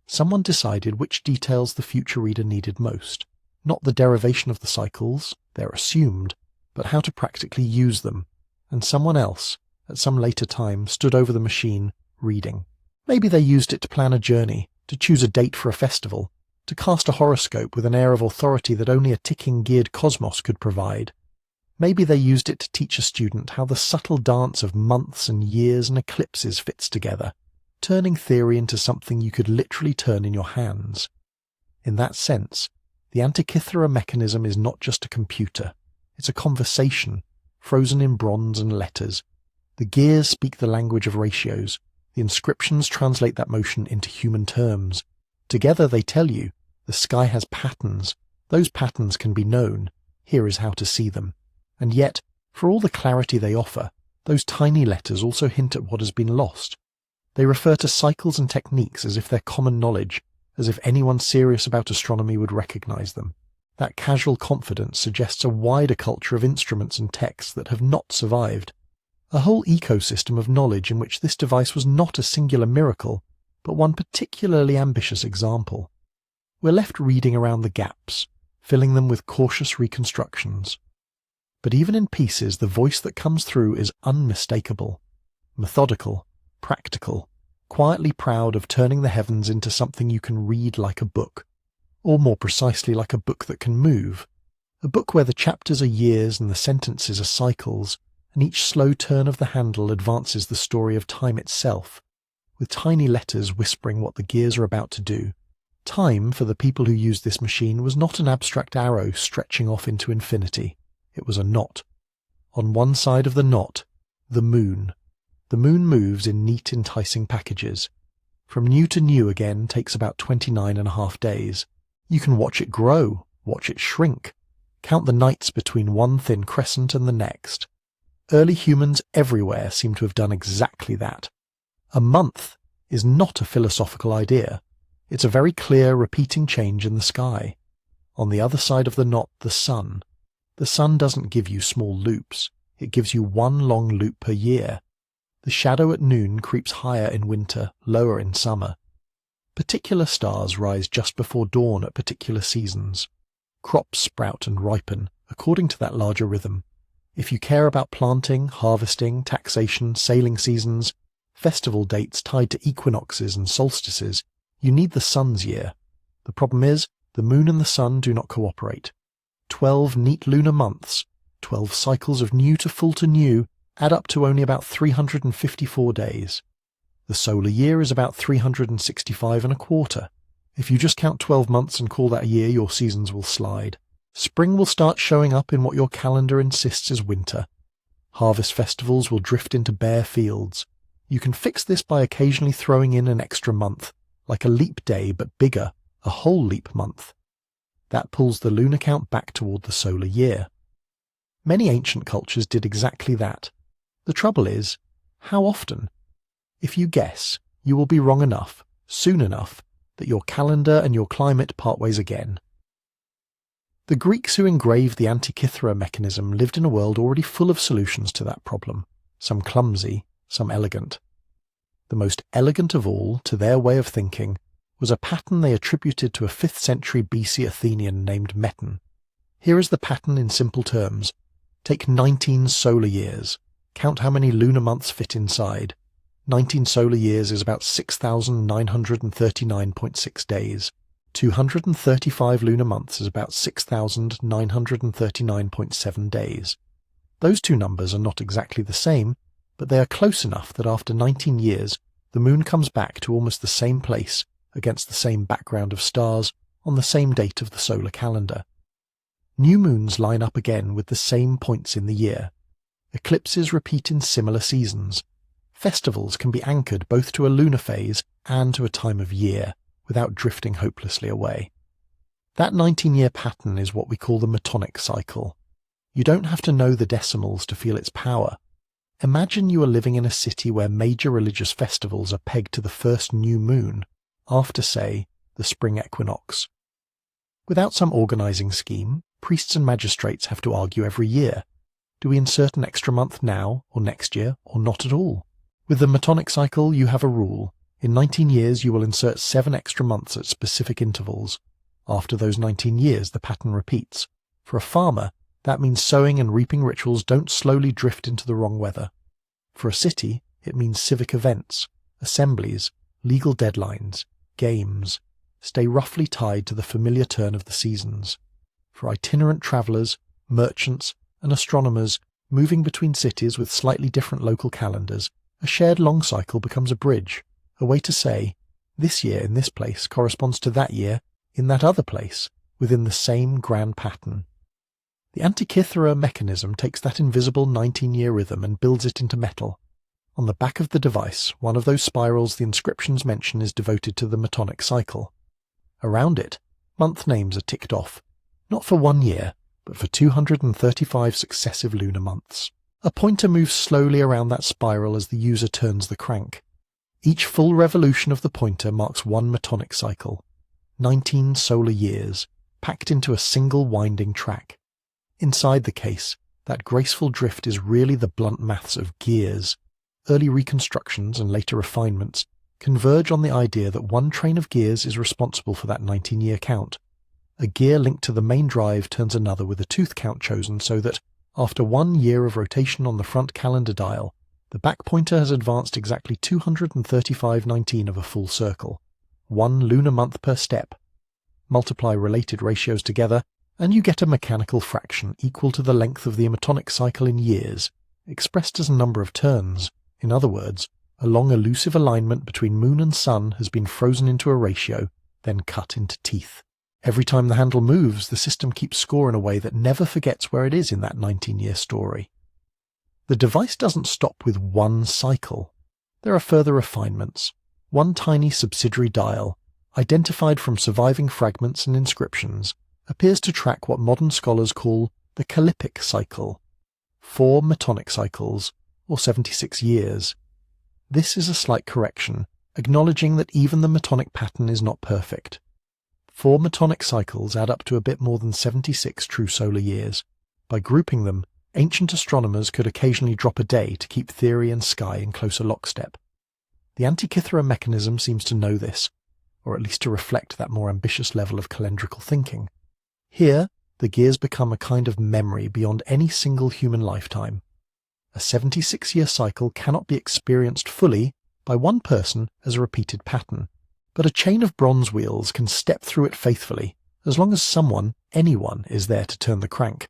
Someone decided which details the future reader needed most, not the derivation of the cycles, they're assumed, but how to practically use them, and someone else, at some later time, stood over the machine, reading. Maybe they used it to plan a journey, to choose a date for a festival, to cast a horoscope with an air of authority that only a ticking geared cosmos could provide. Maybe they used it to teach a student how the subtle dance of months and years and eclipses fits together, turning theory into something you could literally turn in your hands. In that sense, the Antikythera mechanism is not just a computer. It's a conversation, frozen in bronze and letters. The gears speak the language of ratios. The inscriptions translate that motion into human terms. Together they tell you, the sky has patterns. Those patterns can be known. Here is how to see them. And yet, for all the clarity they offer, those tiny letters also hint at what has been lost. They refer to cycles and techniques as if they're common knowledge, as if anyone serious about astronomy would recognize them. That casual confidence suggests a wider culture of instruments and texts that have not survived. A whole ecosystem of knowledge in which this device was not a singular miracle, but one particularly ambitious example. We're left reading around the gaps, filling them with cautious reconstructions. But even in pieces, the voice that comes through is unmistakable, methodical, practical, quietly proud of turning the heavens into something you can read like a book, or more precisely like a book that can move, a book where the chapters are years and the sentences are cycles, and each slow turn of the handle advances the story of time itself, with tiny letters whispering what the gears are about to do. Time, for the people who used this machine, was not an abstract arrow stretching off into infinity. It was a knot. On one side of the knot, the moon. The moon moves in neat, enticing packages. From new to new again takes about 29.5 days. You can watch it grow, watch it shrink, count the nights between one thin crescent and the next. Early humans everywhere seem to have done exactly that. A month is not a philosophical idea. It's a very clear, repeating change in the sky. On the other side of the knot, the sun. The sun doesn't give you small loops. It gives you one long loop per year. The shadow at noon creeps higher in winter, lower in summer. Particular stars rise just before dawn at particular seasons. Crops sprout and ripen, according to that larger rhythm. If you care about planting, harvesting, taxation, sailing seasons, festival dates tied to equinoxes and solstices, you need the sun's year. The problem is, the moon and the sun do not cooperate. 12 neat lunar months, 12 cycles of new to full to new, add up to only about 354 days. The solar year is about 365.25. If you just count 12 months and call that a year, your seasons will slide. Spring will start showing up in what your calendar insists is winter. Harvest festivals will drift into bare fields. You can fix this by occasionally throwing in an extra month, like a leap day but bigger, a whole leap month. That pulls the lunar count back toward the solar year. Many ancient cultures did exactly that. The trouble is, how often? If you guess, you will be wrong enough, soon enough, that your calendar and your climate part ways again. The Greeks who engraved the Antikythera mechanism lived in a world already full of solutions to that problem, some clumsy, some elegant. The most elegant of all, to their way of thinking, was a pattern they attributed to a 5th century BC Athenian named Meton. Here is the pattern in simple terms. Take 19 solar years. Count how many lunar months fit inside. 19 solar years is about 6,939.6 days. 235 lunar months is about 6,939.7 days. Those two numbers are not exactly the same, but they are close enough that after 19 years, the moon comes back to almost the same place, against the same background of stars, on the same date of the solar calendar. New moons line up again with the same points in the year. Eclipses repeat in similar seasons. Festivals can be anchored both to a lunar phase and to a time of year, without drifting hopelessly away. That 19-year pattern is what we call the metonic cycle. You don't have to know the decimals to feel its power. Imagine you are living in a city where major religious festivals are pegged to the first new moon, after, say, the spring equinox. Without some organizing scheme, priests and magistrates have to argue every year. Do we insert an extra month now, or next year, or not at all? With the metonic cycle, you have a rule. In 19 years, you will insert 7 extra months at specific intervals. After those 19 years, the pattern repeats. For a farmer, that means sowing and reaping rituals don't slowly drift into the wrong weather. For a city, it means civic events, assemblies, legal deadlines, games, stay roughly tied to the familiar turn of the seasons. For itinerant travellers, merchants, and astronomers moving between cities with slightly different local calendars, a shared long cycle becomes a bridge, a way to say, this year in this place corresponds to that year in that other place, within the same grand pattern. The Antikythera mechanism takes that invisible 19-year rhythm and builds it into metal. On the back of the device, one of those spirals the inscriptions mention is devoted to the metonic cycle. Around it, month names are ticked off, not for 1 year, but for 235 successive lunar months. A pointer moves slowly around that spiral as the user turns the crank. Each full revolution of the pointer marks one metonic cycle. 19 solar years, packed into a single winding track. Inside the case, that graceful drift is really the blunt maths of gears. Early reconstructions and later refinements converge on the idea that one train of gears is responsible for that 19-year count. A gear linked to the main drive turns another with a tooth count chosen so that, after 1 year of rotation on the front calendar dial, the back pointer has advanced exactly 235/19 of a full circle, 1 lunar month per step. Multiply related ratios together, and you get a mechanical fraction equal to the length of the metonic cycle in years, expressed as a number of turns. In other words, a long elusive alignment between moon and sun has been frozen into a ratio, then cut into teeth. Every time the handle moves, the system keeps score in a way that never forgets where it is in that 19-year story. The device doesn't stop with one cycle. There are further refinements. One tiny subsidiary dial, identified from surviving fragments and inscriptions, appears to track what modern scholars call the Ecliptic cycle, 4 metonic cycles, or 76 years. This is a slight correction, acknowledging that even the metonic pattern is not perfect. 4 metonic cycles add up to a bit more than 76 true solar years. By grouping them, ancient astronomers could occasionally drop a day to keep theory and sky in closer lockstep. The Antikythera mechanism seems to know this, or at least to reflect that more ambitious level of calendrical thinking. Here, the gears become a kind of memory beyond any single human lifetime. A 76-year cycle cannot be experienced fully by one person as a repeated pattern, but a chain of bronze wheels can step through it faithfully, as long as someone, anyone, is there to turn the crank.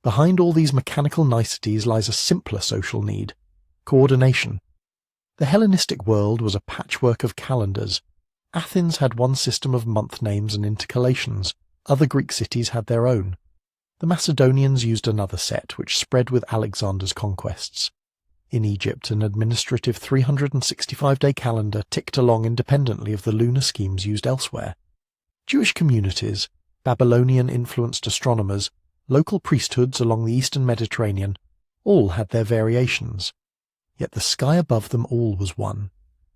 Behind all these mechanical niceties lies a simpler social need: coordination. The Hellenistic world was a patchwork of calendars. Athens had one system of month names and intercalations. Other Greek cities had their own. The Macedonians used another set, which spread with Alexander's conquests. In Egypt, an administrative 365-day calendar ticked along independently of the lunar schemes used elsewhere. Jewish communities, Babylonian-influenced astronomers, local priesthoods along the eastern Mediterranean, all had their variations. Yet the sky above them all was one.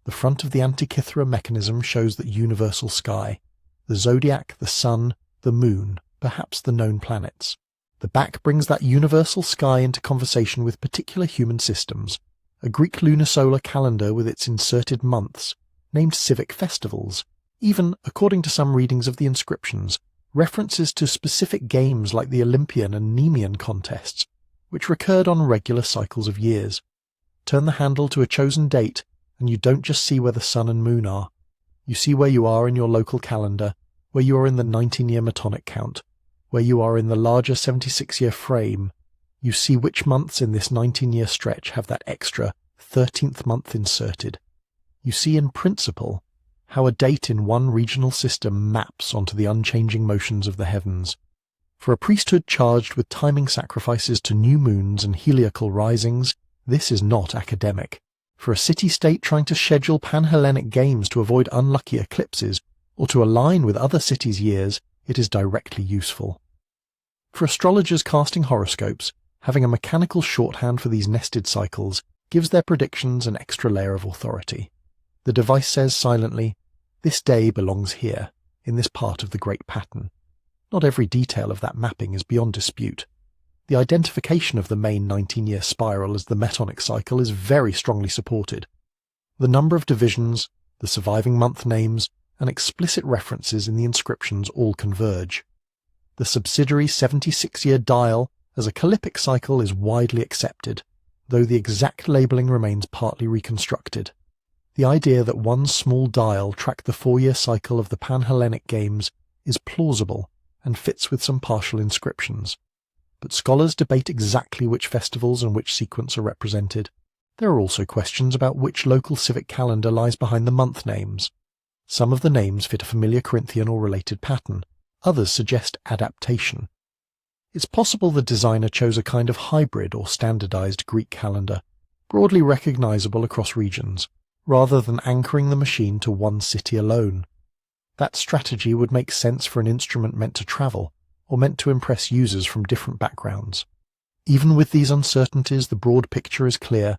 The front of the Antikythera mechanism shows that universal sky: the zodiac, the sun, the moon, perhaps the known planets. The back brings that universal sky into conversation with particular human systems: a Greek lunar-solar calendar with its inserted months, named civic festivals, even, according to some readings of the inscriptions, references to specific games like the Olympian and Nemean contests, which recurred on regular cycles of years. Turn the handle to a chosen date, and you don't just see where the sun and moon are. You see where you are in your local calendar, where you are in the 19-year metonic count, where you are in the larger 76-year frame. You see which months in this 19-year stretch have that extra 13th month inserted. You see in principle how a date in one regional system maps onto the unchanging motions of the heavens. For a priesthood charged with timing sacrifices to new moons and heliacal risings, this is not academic. For a city-state trying to schedule pan-Hellenic games to avoid unlucky eclipses, or to align with other cities' years, it is directly useful. For astrologers casting horoscopes, having a mechanical shorthand for these nested cycles gives their predictions an extra layer of authority. The device says silently, "This day belongs here, in this part of the great pattern." Not every detail of that mapping is beyond dispute. The identification of the main 19-year spiral as the metonic cycle is very strongly supported. The number of divisions, the surviving month names, and explicit references in the inscriptions all converge. The subsidiary 76-year dial as a Ecliptic cycle is widely accepted, though the exact labelling remains partly reconstructed. The idea that one small dial tracked the 4-year cycle of the Pan-Hellenic games is plausible and fits with some partial inscriptions. But scholars debate exactly which festivals and which sequence are represented. There are also questions about which local civic calendar lies behind the month names. Some of the names fit a familiar Corinthian or related pattern. Others suggest adaptation. It's possible the designer chose a kind of hybrid or standardized Greek calendar, broadly recognizable across regions, rather than anchoring the machine to one city alone. That strategy would make sense for an instrument meant to travel, or meant to impress users from different backgrounds. Even with these uncertainties, the broad picture is clear.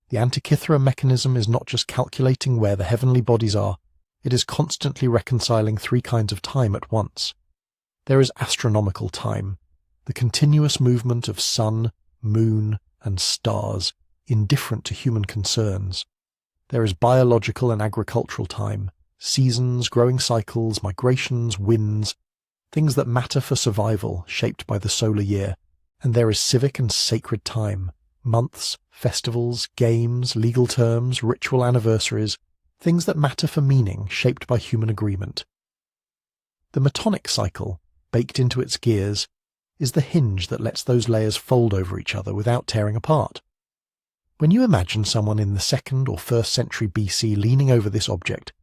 The Antikythera mechanism is not just calculating where the heavenly bodies are, it is constantly reconciling 3 kinds of time at once. There is astronomical time, the continuous movement of sun, moon, and stars, indifferent to human concerns. There is biological and agricultural time, seasons, growing cycles, migrations, winds, things that matter for survival, shaped by the solar year. And there is civic and sacred time, months, festivals, games, legal terms, ritual anniversaries, things that matter for meaning, shaped by human agreement. The metonic cycle, baked into its gears, is the hinge that lets those layers fold over each other without tearing apart. When you imagine someone in the 2nd or 1st century BC leaning over this object,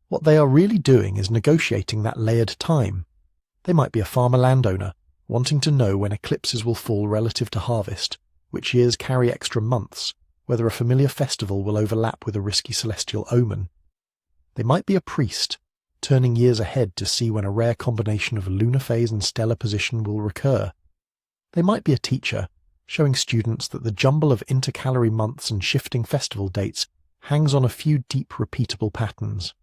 what they are really doing is negotiating that layered time. They might be a farmer landowner, wanting to know when eclipses will fall relative to harvest, which years carry extra months, whether a familiar festival will overlap with a risky celestial omen. They might be a priest, turning years ahead to see when a rare combination of lunar phase and stellar position will recur. They might be a teacher, showing students that the jumble of intercalary months and shifting festival dates hangs on a few deep repeatable patterns.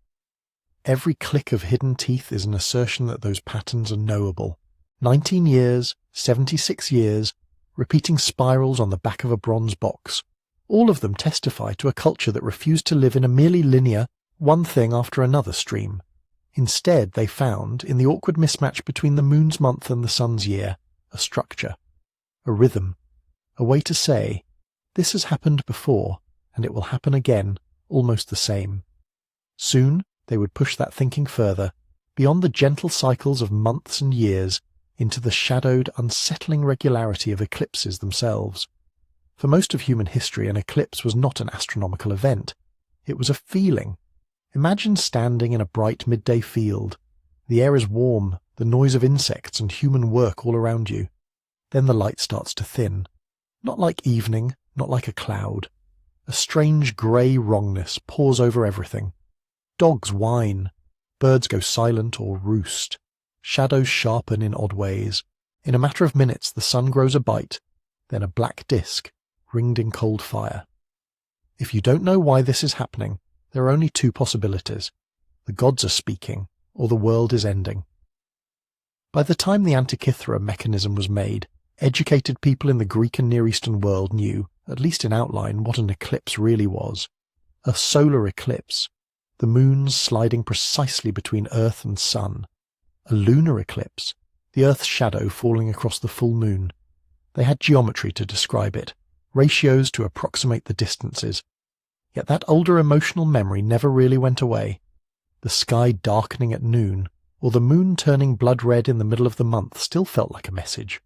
Every click of hidden teeth is an assertion that those patterns are knowable. 19 years, 76 years, repeating spirals on the back of a bronze box. All of them testify to a culture that refused to live in a merely linear, one thing after another stream. Instead, they found, in the awkward mismatch between the moon's month and the sun's year, a structure, a rhythm, a way to say, this has happened before, and it will happen again, almost the same. Soon, they would push that thinking further, beyond the gentle cycles of months and years, into the shadowed, unsettling regularity of eclipses themselves. For most of human history, an eclipse was not an astronomical event. It was a feeling. Imagine standing in a bright midday field. The air is warm, the noise of insects and human work all around you. Then the light starts to thin. Not like evening, not like a cloud. A strange grey wrongness pours over everything. Dogs whine. Birds go silent or roost. Shadows sharpen in odd ways. In a matter of minutes the sun grows a bite, then a black disk, ringed in cold fire. If you don't know why this is happening, there are only two possibilities. The gods are speaking, or the world is ending. By the time the Antikythera mechanism was made, educated people in the Greek and Near Eastern world knew, at least in outline, what an eclipse really was. A solar eclipse, the moons sliding precisely between Earth and Sun. A lunar eclipse, the Earth's shadow falling across the full moon. They had geometry to describe it, ratios to approximate the distances. Yet that older emotional memory never really went away. The sky darkening at noon, or the moon turning blood red in the middle of the month still felt like a message.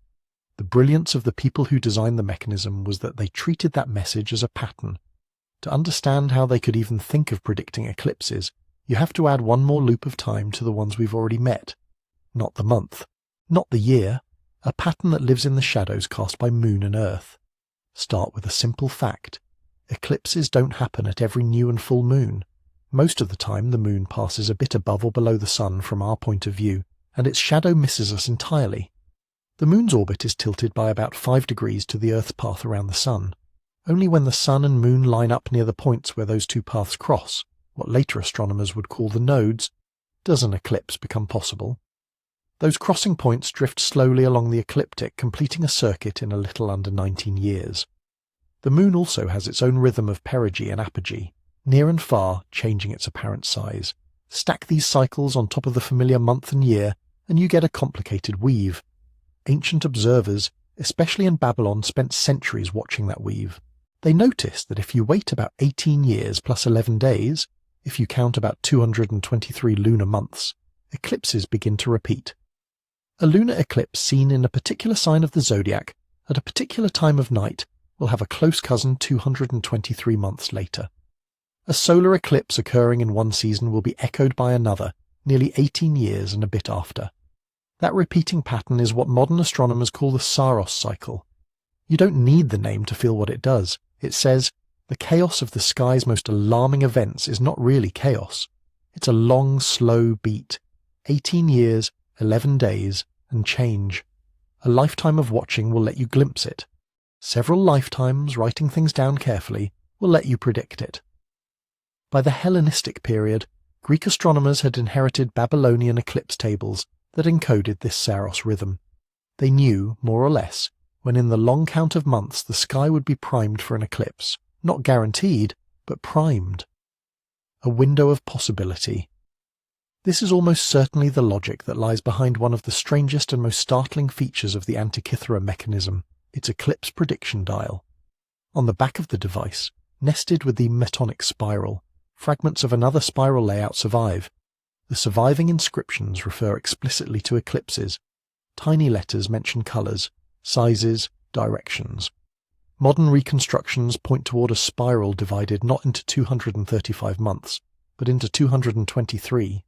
The brilliance of the people who designed the mechanism was that they treated that message as a pattern. To understand how they could even think of predicting eclipses, you have to add one more loop of time to the ones we've already met. Not the month, not the year, a pattern that lives in the shadows cast by moon and earth. Start with a simple fact. Eclipses don't happen at every new and full moon. Most of the time the moon passes a bit above or below the sun from our point of view, and its shadow misses us entirely. The moon's orbit is tilted by about 5 degrees to the Earth's path around the sun. Only when the sun and moon line up near the points where those two paths cross, what later astronomers would call the nodes, does an eclipse become possible. Those crossing points drift slowly along the ecliptic, completing a circuit in a little under 19 years. The moon also has its own rhythm of perigee and apogee, near and far changing its apparent size. Stack these cycles on top of the familiar month and year, and you get a complicated weave. Ancient observers, especially in Babylon, spent centuries watching that weave. They noticed that if you wait about 18 years plus 11 days, if you count about 223 lunar months, eclipses begin to repeat. A lunar eclipse seen in a particular sign of the zodiac at a particular time of night will have a close cousin 223 months later. A solar eclipse occurring in one season will be echoed by another, nearly 18 years and a bit after. That repeating pattern is what modern astronomers call the Saros cycle. You don't need the name to feel what it does. It says, the chaos of the sky's most alarming events is not really chaos. It's a long, slow beat. 18 years, 11 days, and change. A lifetime of watching will let you glimpse it. Several lifetimes, writing things down carefully, will let you predict it. By the Hellenistic period, Greek astronomers had inherited Babylonian eclipse tables that encoded this Saros rhythm. They knew, more or less, when in the long count of months the sky would be primed for an eclipse. Not guaranteed, but primed. A window of possibility. This is almost certainly the logic that lies behind one of the strangest and most startling features of the Antikythera mechanism, its eclipse prediction dial. On the back of the device, nested with the metonic spiral, fragments of another spiral layout survive. The surviving inscriptions refer explicitly to eclipses. Tiny letters mention colours, sizes, directions. Modern reconstructions point toward a spiral divided not into 235 months, but into 223.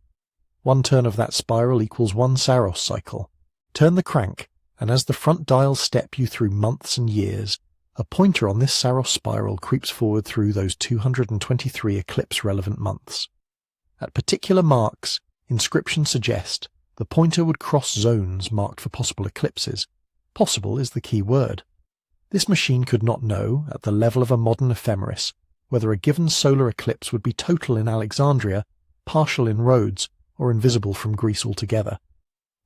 One turn of that spiral equals one Saros cycle. Turn the crank, and as the front dials step you through months and years, a pointer on this Saros spiral creeps forward through those 223 eclipse-relevant months. At particular marks, inscriptions suggest the pointer would cross zones marked for possible eclipses. Possible is the key word. This machine could not know, at the level of a modern ephemeris, whether a given solar eclipse would be total in Alexandria, partial in Rhodes, or invisible from Greece altogether.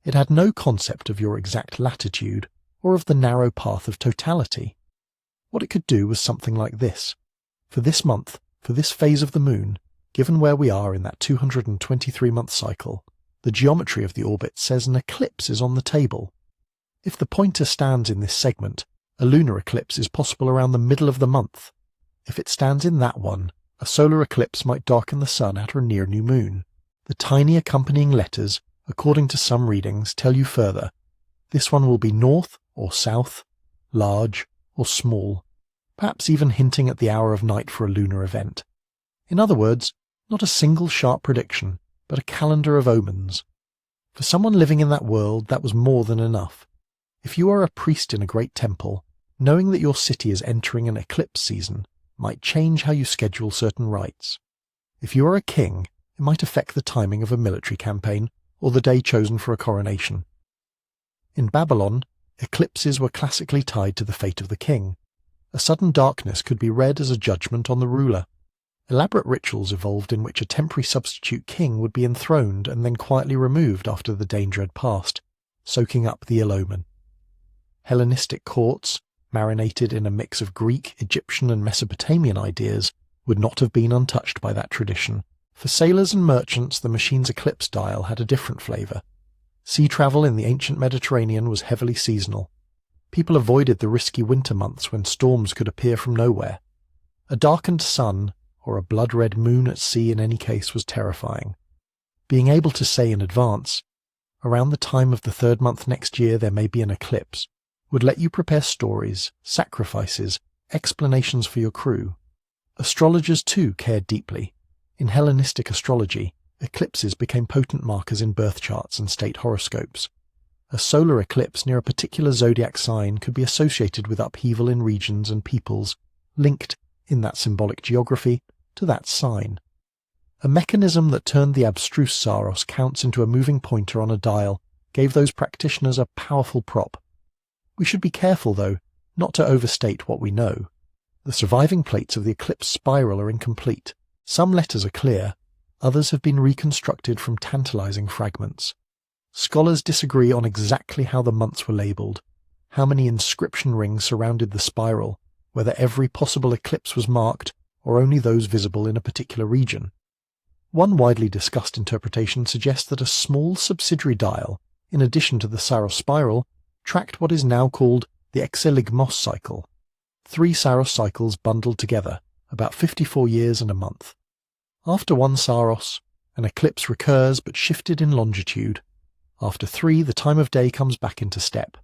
It had no concept of your exact latitude, or of the narrow path of totality. What it could do was something like this. For this month, for this phase of the moon, given where we are in that 223-month cycle, the geometry of the orbit says an eclipse is on the table. If the pointer stands in this segment, a lunar eclipse is possible around the middle of the month. If it stands in that one, a solar eclipse might darken the sun at or near new moon. The tiny accompanying letters, according to some readings, tell you further. This one will be north or south, large or small, perhaps even hinting at the hour of night for a lunar event. In other words, not a single sharp prediction, but a calendar of omens. For someone living in that world, that was more than enough. If you are a priest in a great temple, knowing that your city is entering an eclipse season might change how you schedule certain rites. If you are a king, it might affect the timing of a military campaign or the day chosen for a coronation. In Babylon, eclipses were classically tied to the fate of the king. A sudden darkness could be read as a judgment on the ruler. Elaborate rituals evolved in which a temporary substitute king would be enthroned and then quietly removed after the danger had passed, soaking up the ill omen. Hellenistic courts, marinated in a mix of Greek, Egyptian and Mesopotamian ideas, would not have been untouched by that tradition. For sailors and merchants, the machine's eclipse dial had a different flavour. Sea travel in the ancient Mediterranean was heavily seasonal. People avoided the risky winter months when storms could appear from nowhere. A darkened sun, or a blood-red moon at sea in any case, was terrifying. Being able to say in advance, around the time of the third month next year there may be an eclipse, would let you prepare stories, sacrifices, explanations for your crew. Astrologers too cared deeply. In Hellenistic astrology, eclipses became potent markers in birth charts and state horoscopes. A solar eclipse near a particular zodiac sign could be associated with upheaval in regions and peoples, linked, in that symbolic geography, to that sign. A mechanism that turned the abstruse Saros counts into a moving pointer on a dial gave those practitioners a powerful prop. We should be careful, though, not to overstate what we know. The surviving plates of the eclipse spiral are incomplete. Some letters are clear, others have been reconstructed from tantalizing fragments. Scholars disagree on exactly how the months were labelled, how many inscription rings surrounded the spiral, whether every possible eclipse was marked or only those visible in a particular region. One widely discussed interpretation suggests that a small subsidiary dial, in addition to the Saros spiral, tracked what is now called the Exeligmos cycle. 3 Saros cycles bundled together, about 54 years and a month. After 1 Saros, an eclipse recurs but shifted in longitude. After 3, the time of day comes back into step.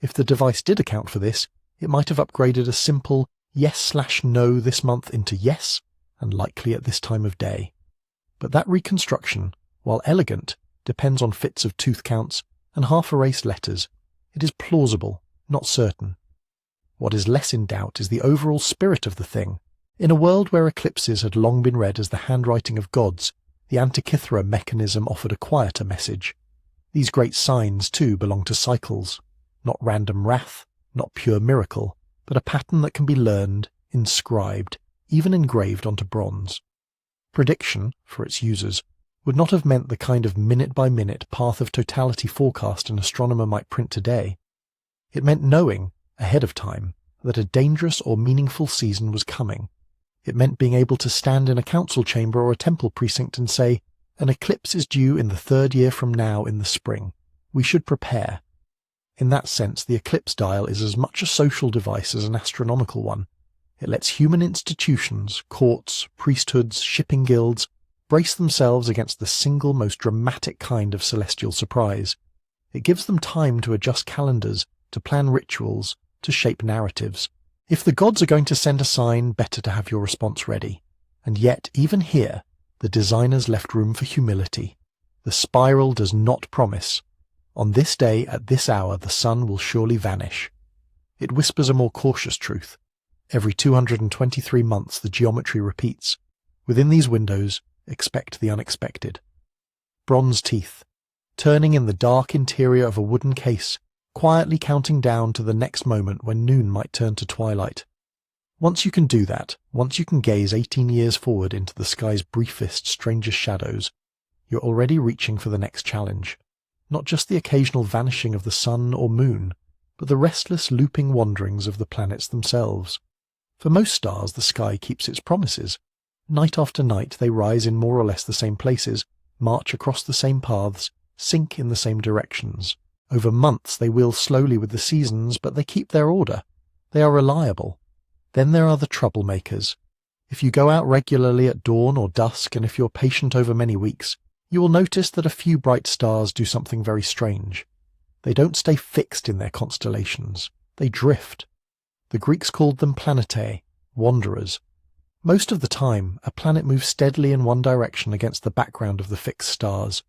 If the device did account for this, it might have upgraded a simple yes/no this month into yes, and likely at this time of day. But that reconstruction, while elegant, depends on fits of tooth counts and half-erased letters. It is plausible, not certain. What is less in doubt is the overall spirit of the thing. In a world where eclipses had long been read as the handwriting of gods, the Antikythera mechanism offered a quieter message. These great signs, too, belong to cycles, not random wrath, not pure miracle, but a pattern that can be learned, inscribed, even engraved onto bronze. Prediction, for its users, would not have meant the kind of minute-by-minute path of totality forecast an astronomer might print today. It meant knowing, ahead of time, that a dangerous or meaningful season was coming. It meant being able to stand in a council chamber or a temple precinct and say, "An eclipse is due in the 3rd year from now in the spring. We should prepare." In that sense, the eclipse dial is as much a social device as an astronomical one. It lets human institutions, courts, priesthoods, shipping guilds, brace themselves against the single most dramatic kind of celestial surprise. It gives them time to adjust calendars, to plan rituals, to shape narratives. If the gods are going to send a sign, better to have your response ready. And yet, even here, the designers left room for humility. The spiral does not promise, "On this day at this hour the sun will surely vanish." It whispers a more cautious truth. Every 223 months the geometry repeats. Within these windows, expect the unexpected. Bronze teeth, turning in the dark interior of a wooden case, quietly counting down to the next moment when noon might turn to twilight. Once you can do that, once you can gaze 18 years forward into the sky's briefest, strangest shadows, you're already reaching for the next challenge. Not just the occasional vanishing of the sun or moon, but the restless looping wanderings of the planets themselves. For most stars, the sky keeps its promises. Night after night they rise in more or less the same places, march across the same paths, sink in the same directions. Over months they wheel slowly with the seasons, but they keep their order. They are reliable. Then there are the troublemakers. If you go out regularly at dawn or dusk, and if you're patient over many weeks, you will notice that a few bright stars do something very strange. They don't stay fixed in their constellations. They drift. The Greeks called them planetae, wanderers. Most of the time, a planet moves steadily in one direction against the background of the fixed stars.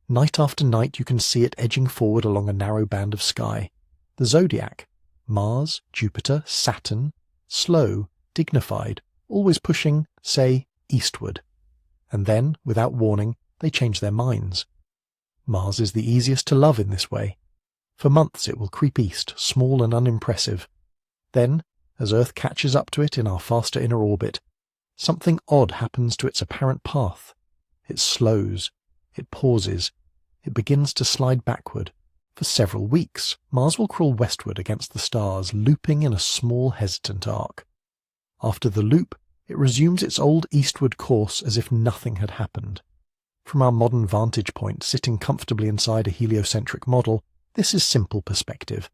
Night after night you can see it edging forward along a narrow band of sky. The zodiac, Mars, Jupiter, Saturn, slow, dignified, always pushing, say, eastward. And then, without warning, they change their minds. Mars is the easiest to love in this way. For months it will creep east, small and unimpressive. Then, as Earth catches up to it in our faster inner orbit, something odd happens to its apparent path. It slows. It pauses. It begins to slide backward. For several weeks, Mars will crawl westward against the stars, looping in a small, hesitant arc. After the loop, it resumes its old eastward course as if nothing had happened. From our modern vantage point, sitting comfortably inside a heliocentric model, this is simple perspective.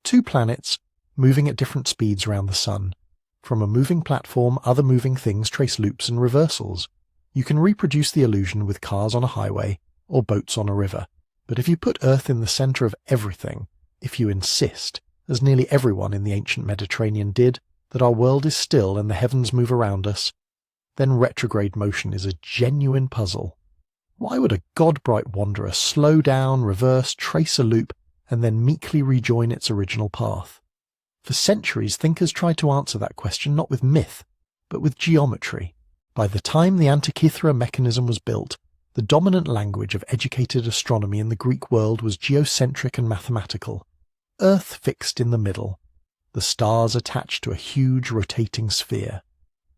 Two planets, moving at different speeds around the sun. From a moving platform, other moving things trace loops and reversals. You can reproduce the illusion with cars on a highway or boats on a river. But if you put Earth in the centre of everything, if you insist, as nearly everyone in the ancient Mediterranean did, that our world is still and the heavens move around us, then retrograde motion is a genuine puzzle. Why would a god-bright wanderer slow down, reverse, trace a loop, and then meekly rejoin its original path? For centuries, thinkers tried to answer that question not with myth, but with geometry. By the time the Antikythera mechanism was built, the dominant language of educated astronomy in the Greek world was geocentric and mathematical. Earth fixed in the middle. The stars attached to a huge rotating sphere.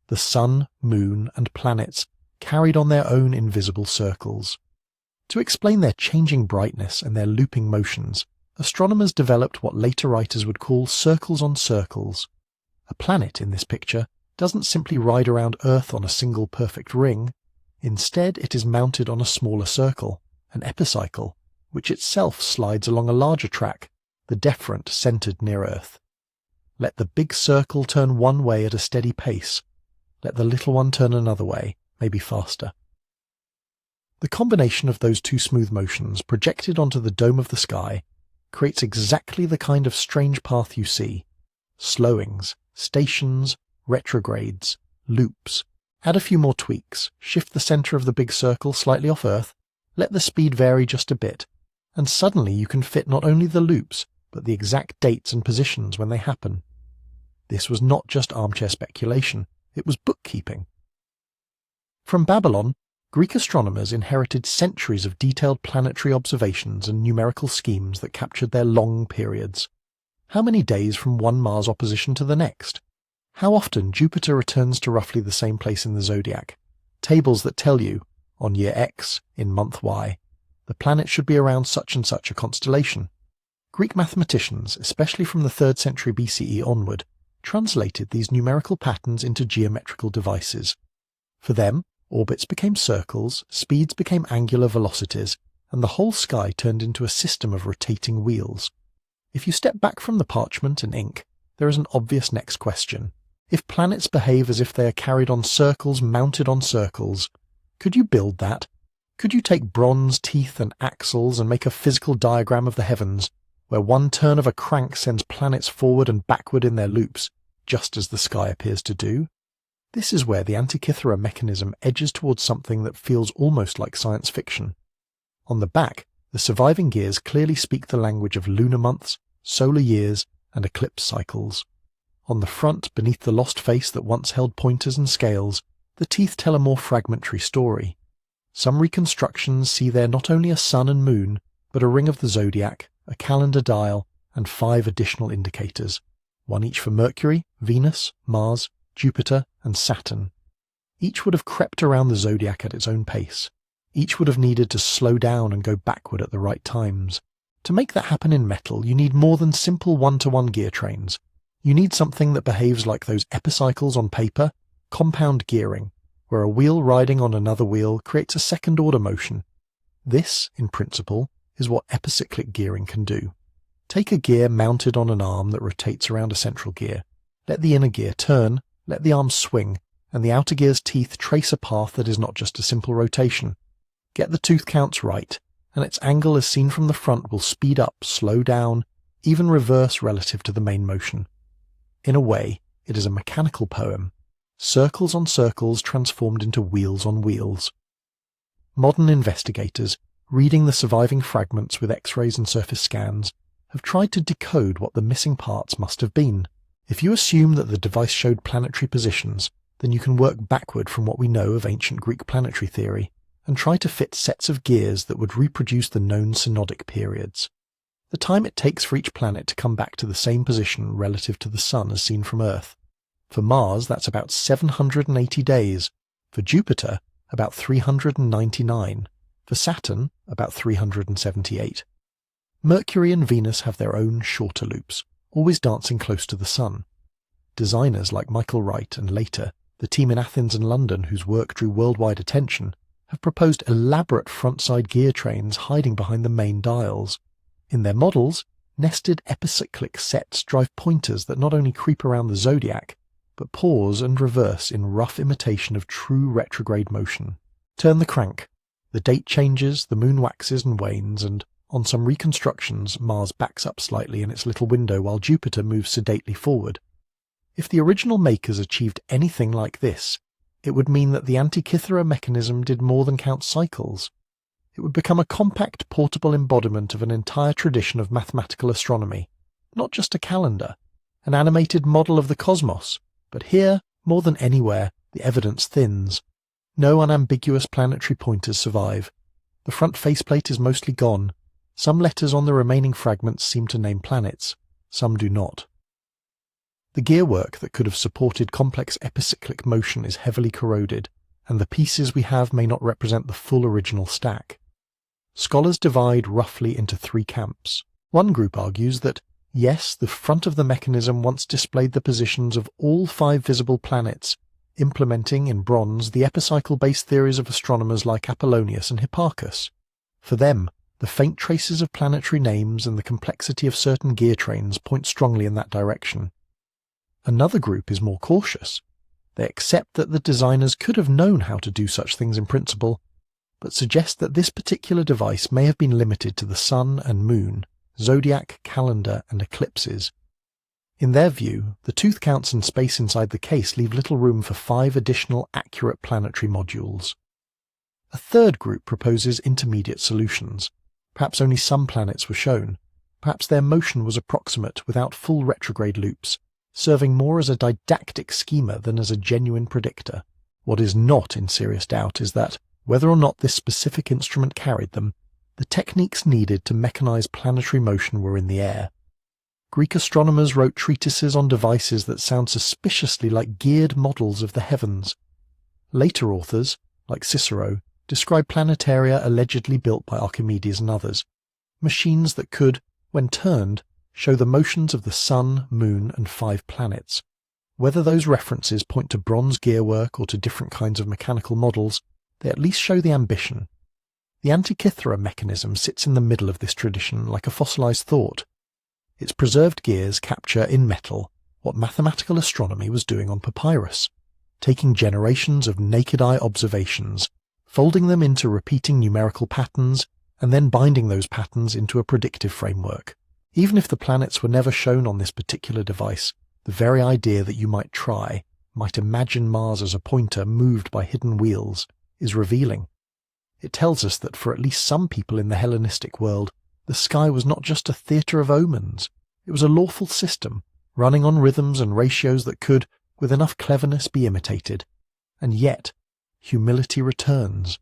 The sun, moon, and planets carried on their own invisible circles. To explain their changing brightness and their looping motions, astronomers developed what later writers would call circles on circles. A planet in this picture doesn't simply ride around Earth on a single perfect ring. Instead, it is mounted on a smaller circle, an epicycle, which itself slides along a larger track, the deferent centered near Earth. Let the big circle turn one way at a steady pace. Let the little one turn another way, maybe faster. The combination of those two smooth motions projected onto the dome of the sky creates exactly the kind of strange path you see. Slowings, stations, retrogrades, loops. Add a few more tweaks, shift the center of the big circle slightly off Earth, let the speed vary just a bit, and suddenly you can fit not only the loops, but the exact dates and positions when they happen. This was not just armchair speculation, it was bookkeeping. From Babylon, Greek astronomers inherited centuries of detailed planetary observations and numerical schemes that captured their long periods. How many days from one Mars opposition to the next? How often Jupiter returns to roughly the same place in the zodiac? Tables that tell you, on year X, in month Y, the planet should be around such and such a constellation. Greek mathematicians, especially from the 3rd century BCE onward, translated these numerical patterns into geometrical devices. For them, orbits became circles, speeds became angular velocities, and the whole sky turned into a system of rotating wheels. If you step back from the parchment and ink, there is an obvious next question. If planets behave as if they are carried on circles mounted on circles, could you build that? Could you take bronze teeth and axles and make a physical diagram of the heavens, where one turn of a crank sends planets forward and backward in their loops, just as the sky appears to do? This is where the Antikythera mechanism edges towards something that feels almost like science fiction. On the back, the surviving gears clearly speak the language of lunar months, solar years, and eclipse cycles. On the front, beneath the lost face that once held pointers and scales, the teeth tell a more fragmentary story. Some reconstructions see there not only a sun and moon, but a ring of the zodiac, a calendar dial, and 5 additional indicators, one each for Mercury, Venus, Mars, Jupiter, and Saturn. Each would have crept around the zodiac at its own pace. Each would have needed to slow down and go backward at the right times. To make that happen in metal, you need more than simple one-to-one gear trains. You need something that behaves like those epicycles on paper, compound gearing, where a wheel riding on another wheel creates a second-order motion. This, in principle, is what epicyclic gearing can do. Take a gear mounted on an arm that rotates around a central gear. Let the inner gear turn, let the arm swing, and the outer gear's teeth trace a path that is not just a simple rotation. Get the tooth counts right, and its angle as seen from the front will speed up, slow down, even reverse relative to the main motion. In a way, it is a mechanical poem, circles on circles transformed into wheels on wheels. Modern investigators, reading the surviving fragments with X-rays and surface scans, have tried to decode what the missing parts must have been. If you assume that the device showed planetary positions, then you can work backward from what we know of ancient Greek planetary theory, and try to fit sets of gears that would reproduce the known synodic periods. The time it takes for each planet to come back to the same position relative to the Sun as seen from Earth. For Mars, that's about 780 days. For Jupiter, about 399. For Saturn, about 378. Mercury and Venus have their own shorter loops, always dancing close to the Sun. Designers like Michael Wright and later, the team in Athens and London whose work drew worldwide attention, have proposed elaborate front-side gear trains hiding behind the main dials. In their models, nested epicyclic sets drive pointers that not only creep around the zodiac, but pause and reverse in rough imitation of true retrograde motion. Turn the crank. The date changes, the moon waxes and wanes, and on some reconstructions, Mars backs up slightly in its little window while Jupiter moves sedately forward. If the original makers achieved anything like this, it would mean that the Antikythera mechanism did more than count cycles. It would become a compact, portable embodiment of an entire tradition of mathematical astronomy, not just a calendar, an animated model of the cosmos, but here, more than anywhere, the evidence thins. No unambiguous planetary pointers survive. The front faceplate is mostly gone. Some letters on the remaining fragments seem to name planets, some do not. The gearwork that could have supported complex epicyclic motion is heavily corroded, and the pieces we have may not represent the full original stack. Scholars divide roughly into 3 camps. One group argues that, yes, the front of the mechanism once displayed the positions of all 5 visible planets, implementing in bronze the epicycle-based theories of astronomers like Apollonius and Hipparchus. For them, the faint traces of planetary names and the complexity of certain gear trains point strongly in that direction. Another group is more cautious. They accept that the designers could have known how to do such things in principle, but suggest that this particular device may have been limited to the Sun and Moon, zodiac, calendar, and eclipses. In their view, the tooth counts and space inside the case leave little room for 5 additional accurate planetary modules. A third group proposes intermediate solutions. Perhaps only some planets were shown. Perhaps their motion was approximate without full retrograde loops, serving more as a didactic schema than as a genuine predictor. What is not in serious doubt is that, whether or not this specific instrument carried them, the techniques needed to mechanize planetary motion were in the air. Greek astronomers wrote treatises on devices that sound suspiciously like geared models of the heavens. Later authors, like Cicero, describe planetaria allegedly built by Archimedes and others, machines that could, when turned, show the motions of the Sun, Moon, and 5 planets. Whether those references point to bronze gearwork or to different kinds of mechanical models, they at least show the ambition. The Antikythera mechanism sits in the middle of this tradition like a fossilized thought. Its preserved gears capture in metal what mathematical astronomy was doing on papyrus, taking generations of naked-eye observations, folding them into repeating numerical patterns, and then binding those patterns into a predictive framework. Even if the planets were never shown on this particular device, the very idea that you might imagine Mars as a pointer moved by hidden wheels, is revealing. It tells us that for at least some people in the Hellenistic world, the sky was not just a theatre of omens. It was a lawful system, running on rhythms and ratios that could, with enough cleverness, be imitated. And yet, humility returns.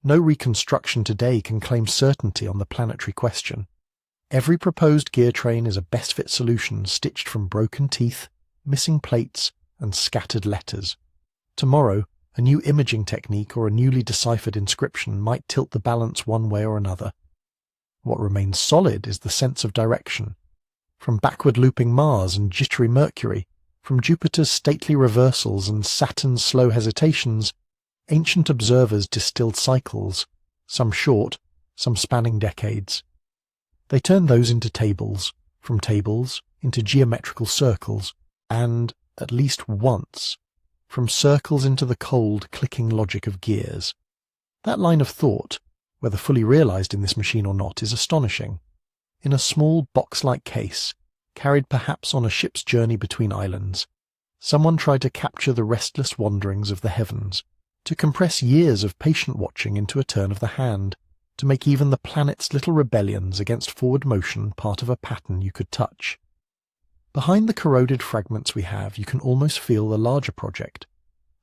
No reconstruction today can claim certainty on the planetary question. Every proposed gear train is a best-fit solution stitched from broken teeth, missing plates, and scattered letters. Tomorrow, a new imaging technique or a newly deciphered inscription might tilt the balance one way or another. What remains solid is the sense of direction. From backward-looping Mars and jittery Mercury, from Jupiter's stately reversals and Saturn's slow hesitations, ancient observers distilled cycles, some short, some spanning decades. They turned those into tables, from tables into geometrical circles, and, at least once, from circles into the cold, clicking logic of gears. That line of thought, whether fully realized in this machine or not, is astonishing. In a small box-like case, carried perhaps on a ship's journey between islands, someone tried to capture the restless wanderings of the heavens, to compress years of patient watching into a turn of the hand, to make even the planet's little rebellions against forward motion part of a pattern you could touch. Behind the corroded fragments we have, you can almost feel the larger project,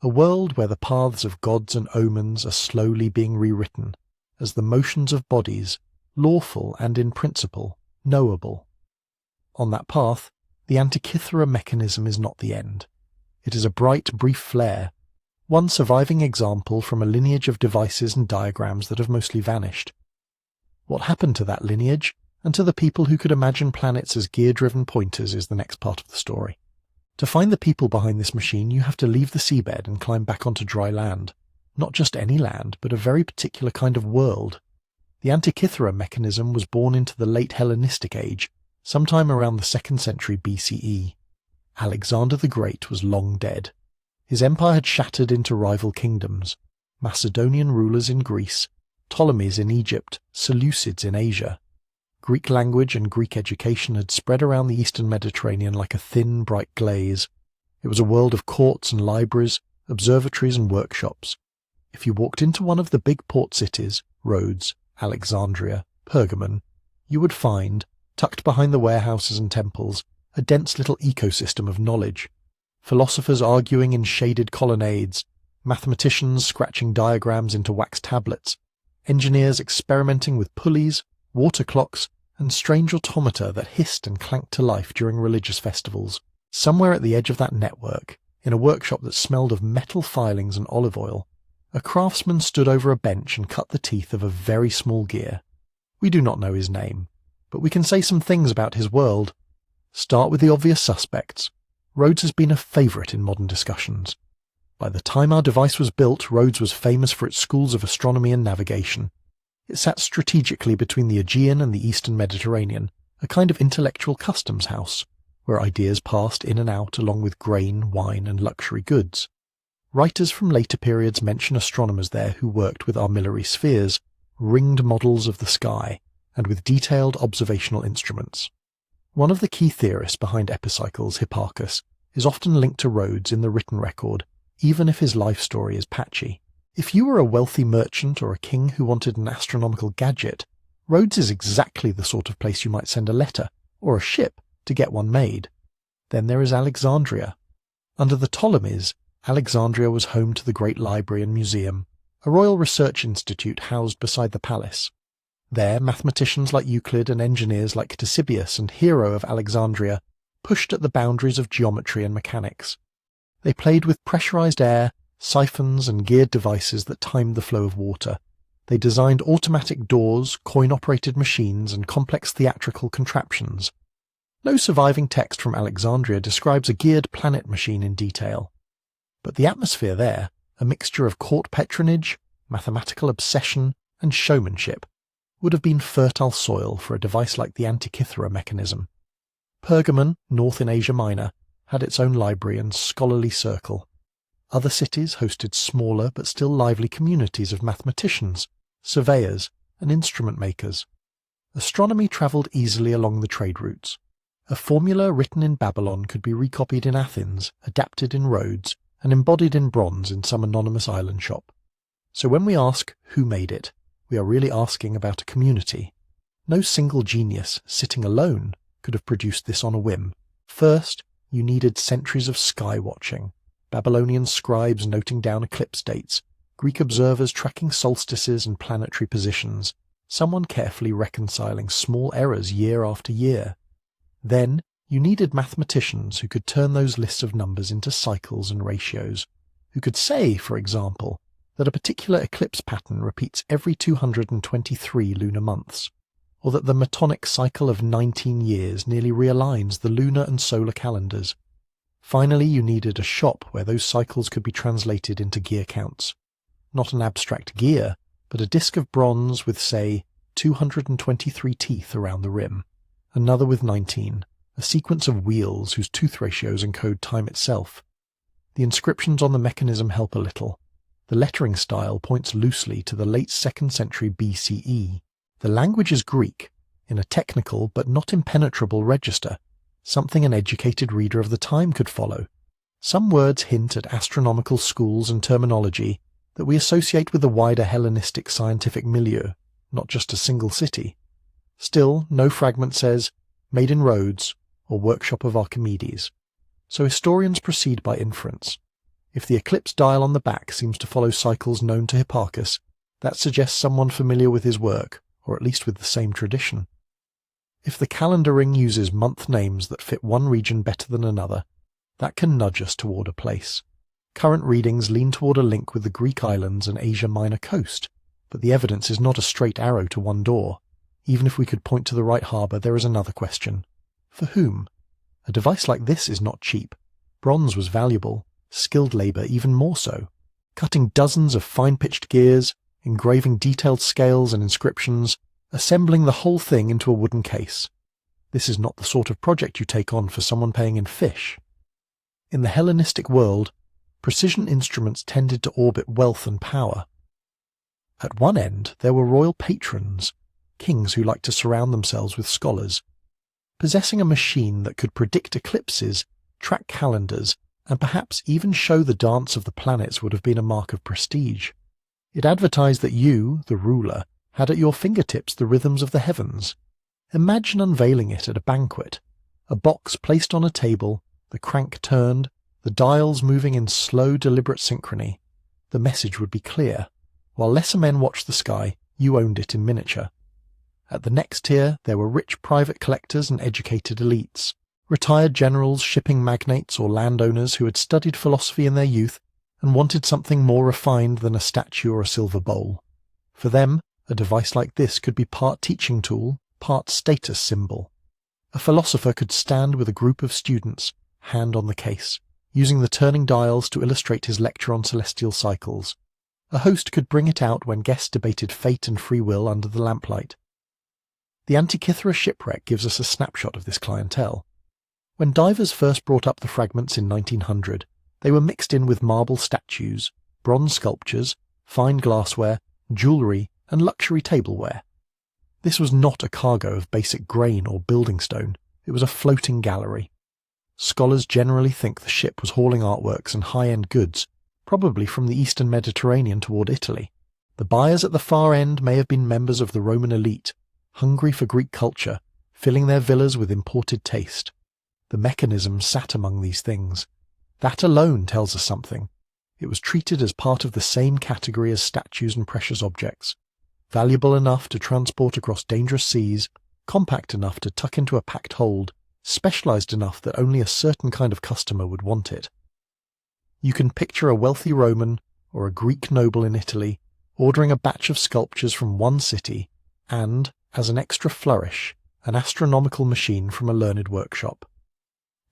a world where the paths of gods and omens are slowly being rewritten, as the motions of bodies, lawful and in principle, knowable. On that path, the Antikythera mechanism is not the end. It is a bright, brief flare, one surviving example from a lineage of devices and diagrams that have mostly vanished. What happened to that lineage, and to the people who could imagine planets as gear-driven pointers, is the next part of the story. To find the people behind this machine, you have to leave the seabed and climb back onto dry land. Not just any land, but a very particular kind of world. The Antikythera mechanism was born into the late Hellenistic age, sometime around the 2nd century BCE. Alexander the Great was long dead. His empire had shattered into rival kingdoms, Macedonian rulers in Greece, Ptolemies in Egypt, Seleucids in Asia. Greek language and Greek education had spread around the eastern Mediterranean like a thin, bright glaze. It was a world of courts and libraries, observatories and workshops. If you walked into one of the big port cities, Rhodes, Alexandria, Pergamon, you would find, tucked behind the warehouses and temples, a dense little ecosystem of knowledge. Philosophers arguing in shaded colonnades, mathematicians scratching diagrams into wax tablets, engineers experimenting with pulleys, water clocks, and strange automata that hissed and clanked to life during religious festivals. Somewhere at the edge of that network, in a workshop that smelled of metal filings and olive oil, a craftsman stood over a bench and cut the teeth of a very small gear. We do not know his name, but we can say some things about his world. Start with the obvious suspects. Rhodes has been a favourite in modern discussions. By the time our device was built, Rhodes was famous for its schools of astronomy and navigation. It sat strategically between the Aegean and the eastern Mediterranean, a kind of intellectual customs house, where ideas passed in and out along with grain, wine, and luxury goods. Writers from later periods mention astronomers there who worked with armillary spheres, ringed models of the sky, and with detailed observational instruments. One of the key theorists behind epicycles, Hipparchus, is often linked to Rhodes in the written record, even if his life story is patchy. If you were a wealthy merchant or a king who wanted an astronomical gadget, Rhodes is exactly the sort of place you might send a letter, or a ship, to get one made. Then there is Alexandria. Under the Ptolemies, Alexandria was home to the Great Library and Museum, a royal research institute housed beside the palace. There, mathematicians like Euclid and engineers like Ctesibius and Hero of Alexandria pushed at the boundaries of geometry and mechanics. They played with pressurized air, siphons and geared devices that timed the flow of water. They designed automatic doors, coin-operated machines, and complex theatrical contraptions. No surviving text from Alexandria describes a geared planet machine in detail. But the atmosphere there, a mixture of court patronage, mathematical obsession, and showmanship, would have been fertile soil for a device like the Antikythera mechanism. Pergamon, north in Asia Minor, had its own library and scholarly circle. Other cities hosted smaller but still lively communities of mathematicians, surveyors, and instrument makers. Astronomy travelled easily along the trade routes. A formula written in Babylon could be recopied in Athens, adapted in Rhodes, and embodied in bronze in some anonymous island shop. So when we ask who made it, we are really asking about a community. No single genius, sitting alone, could have produced this on a whim. First, you needed centuries of sky watching, Babylonian scribes noting down eclipse dates, Greek observers tracking solstices and planetary positions, someone carefully reconciling small errors year after year. Then, you needed mathematicians who could turn those lists of numbers into cycles and ratios, who could say, for example, that a particular eclipse pattern repeats every 223 lunar months, or that the metonic cycle of 19 years nearly realigns the lunar and solar calendars. Finally, you needed a shop where those cycles could be translated into gear counts. Not an abstract gear, but a disc of bronze with, say, 223 teeth around the rim, another with 19, a sequence of wheels whose tooth ratios encode time itself. The inscriptions on the mechanism help a little. The lettering style points loosely to the late 2nd century BCE. The language is Greek, in a technical but not impenetrable register, something an educated reader of the time could follow. Some words hint at astronomical schools and terminology that we associate with the wider Hellenistic scientific milieu, not just a single city. Still, no fragment says, made in Rhodes, or workshop of Archimedes. So historians proceed by inference. If the eclipse dial on the back seems to follow cycles known to Hipparchus, that suggests someone familiar with his work, or at least with the same tradition. If the calendar ring uses month names that fit one region better than another, that can nudge us toward a place. Current readings lean toward a link with the Greek islands and Asia Minor coast, but the evidence is not a straight arrow to one door. Even if we could point to the right harbour, there is another question. For whom? A device like this is not cheap. Bronze was valuable, skilled labour even more so. Cutting dozens of fine-pitched gears, engraving detailed scales and inscriptions, assembling the whole thing into a wooden case. This is not the sort of project you take on for someone paying in fish. In the Hellenistic world, precision instruments tended to orbit wealth and power. At one end, there were royal patrons, kings who liked to surround themselves with scholars. Possessing a machine that could predict eclipses, track calendars, and perhaps even show the dance of the planets would have been a mark of prestige. It advertised that you, the ruler, had at your fingertips the rhythms of the heavens. Imagine unveiling it at a banquet, a box placed on a table, the crank turned, the dials moving in slow, deliberate synchrony. The message would be clear. While lesser men watched the sky, you owned it in miniature. At the next tier, there were rich private collectors and educated elites, retired generals, shipping magnates, or landowners who had studied philosophy in their youth and wanted something more refined than a statue or a silver bowl. For them, a device like this could be part teaching tool, part status symbol. A philosopher could stand with a group of students, hand on the case, using the turning dials to illustrate his lecture on celestial cycles. A host could bring it out when guests debated fate and free will under the lamplight. The Antikythera shipwreck gives us a snapshot of this clientele. When divers first brought up the fragments in 1900, they were mixed in with marble statues, bronze sculptures, fine glassware, jewellery, and luxury tableware. This was not a cargo of basic grain or building stone, it was a floating gallery. Scholars generally think the ship was hauling artworks and high-end goods, probably from the eastern Mediterranean toward Italy. The buyers at the far end may have been members of the Roman elite, hungry for Greek culture, filling their villas with imported taste. The mechanism sat among these things. That alone tells us something. It was treated as part of the same category as statues and precious objects, valuable enough to transport across dangerous seas, compact enough to tuck into a packed hold, specialized enough that only a certain kind of customer would want it. You can picture a wealthy Roman or a Greek noble in Italy ordering a batch of sculptures from one city and, as an extra flourish, an astronomical machine from a learned workshop.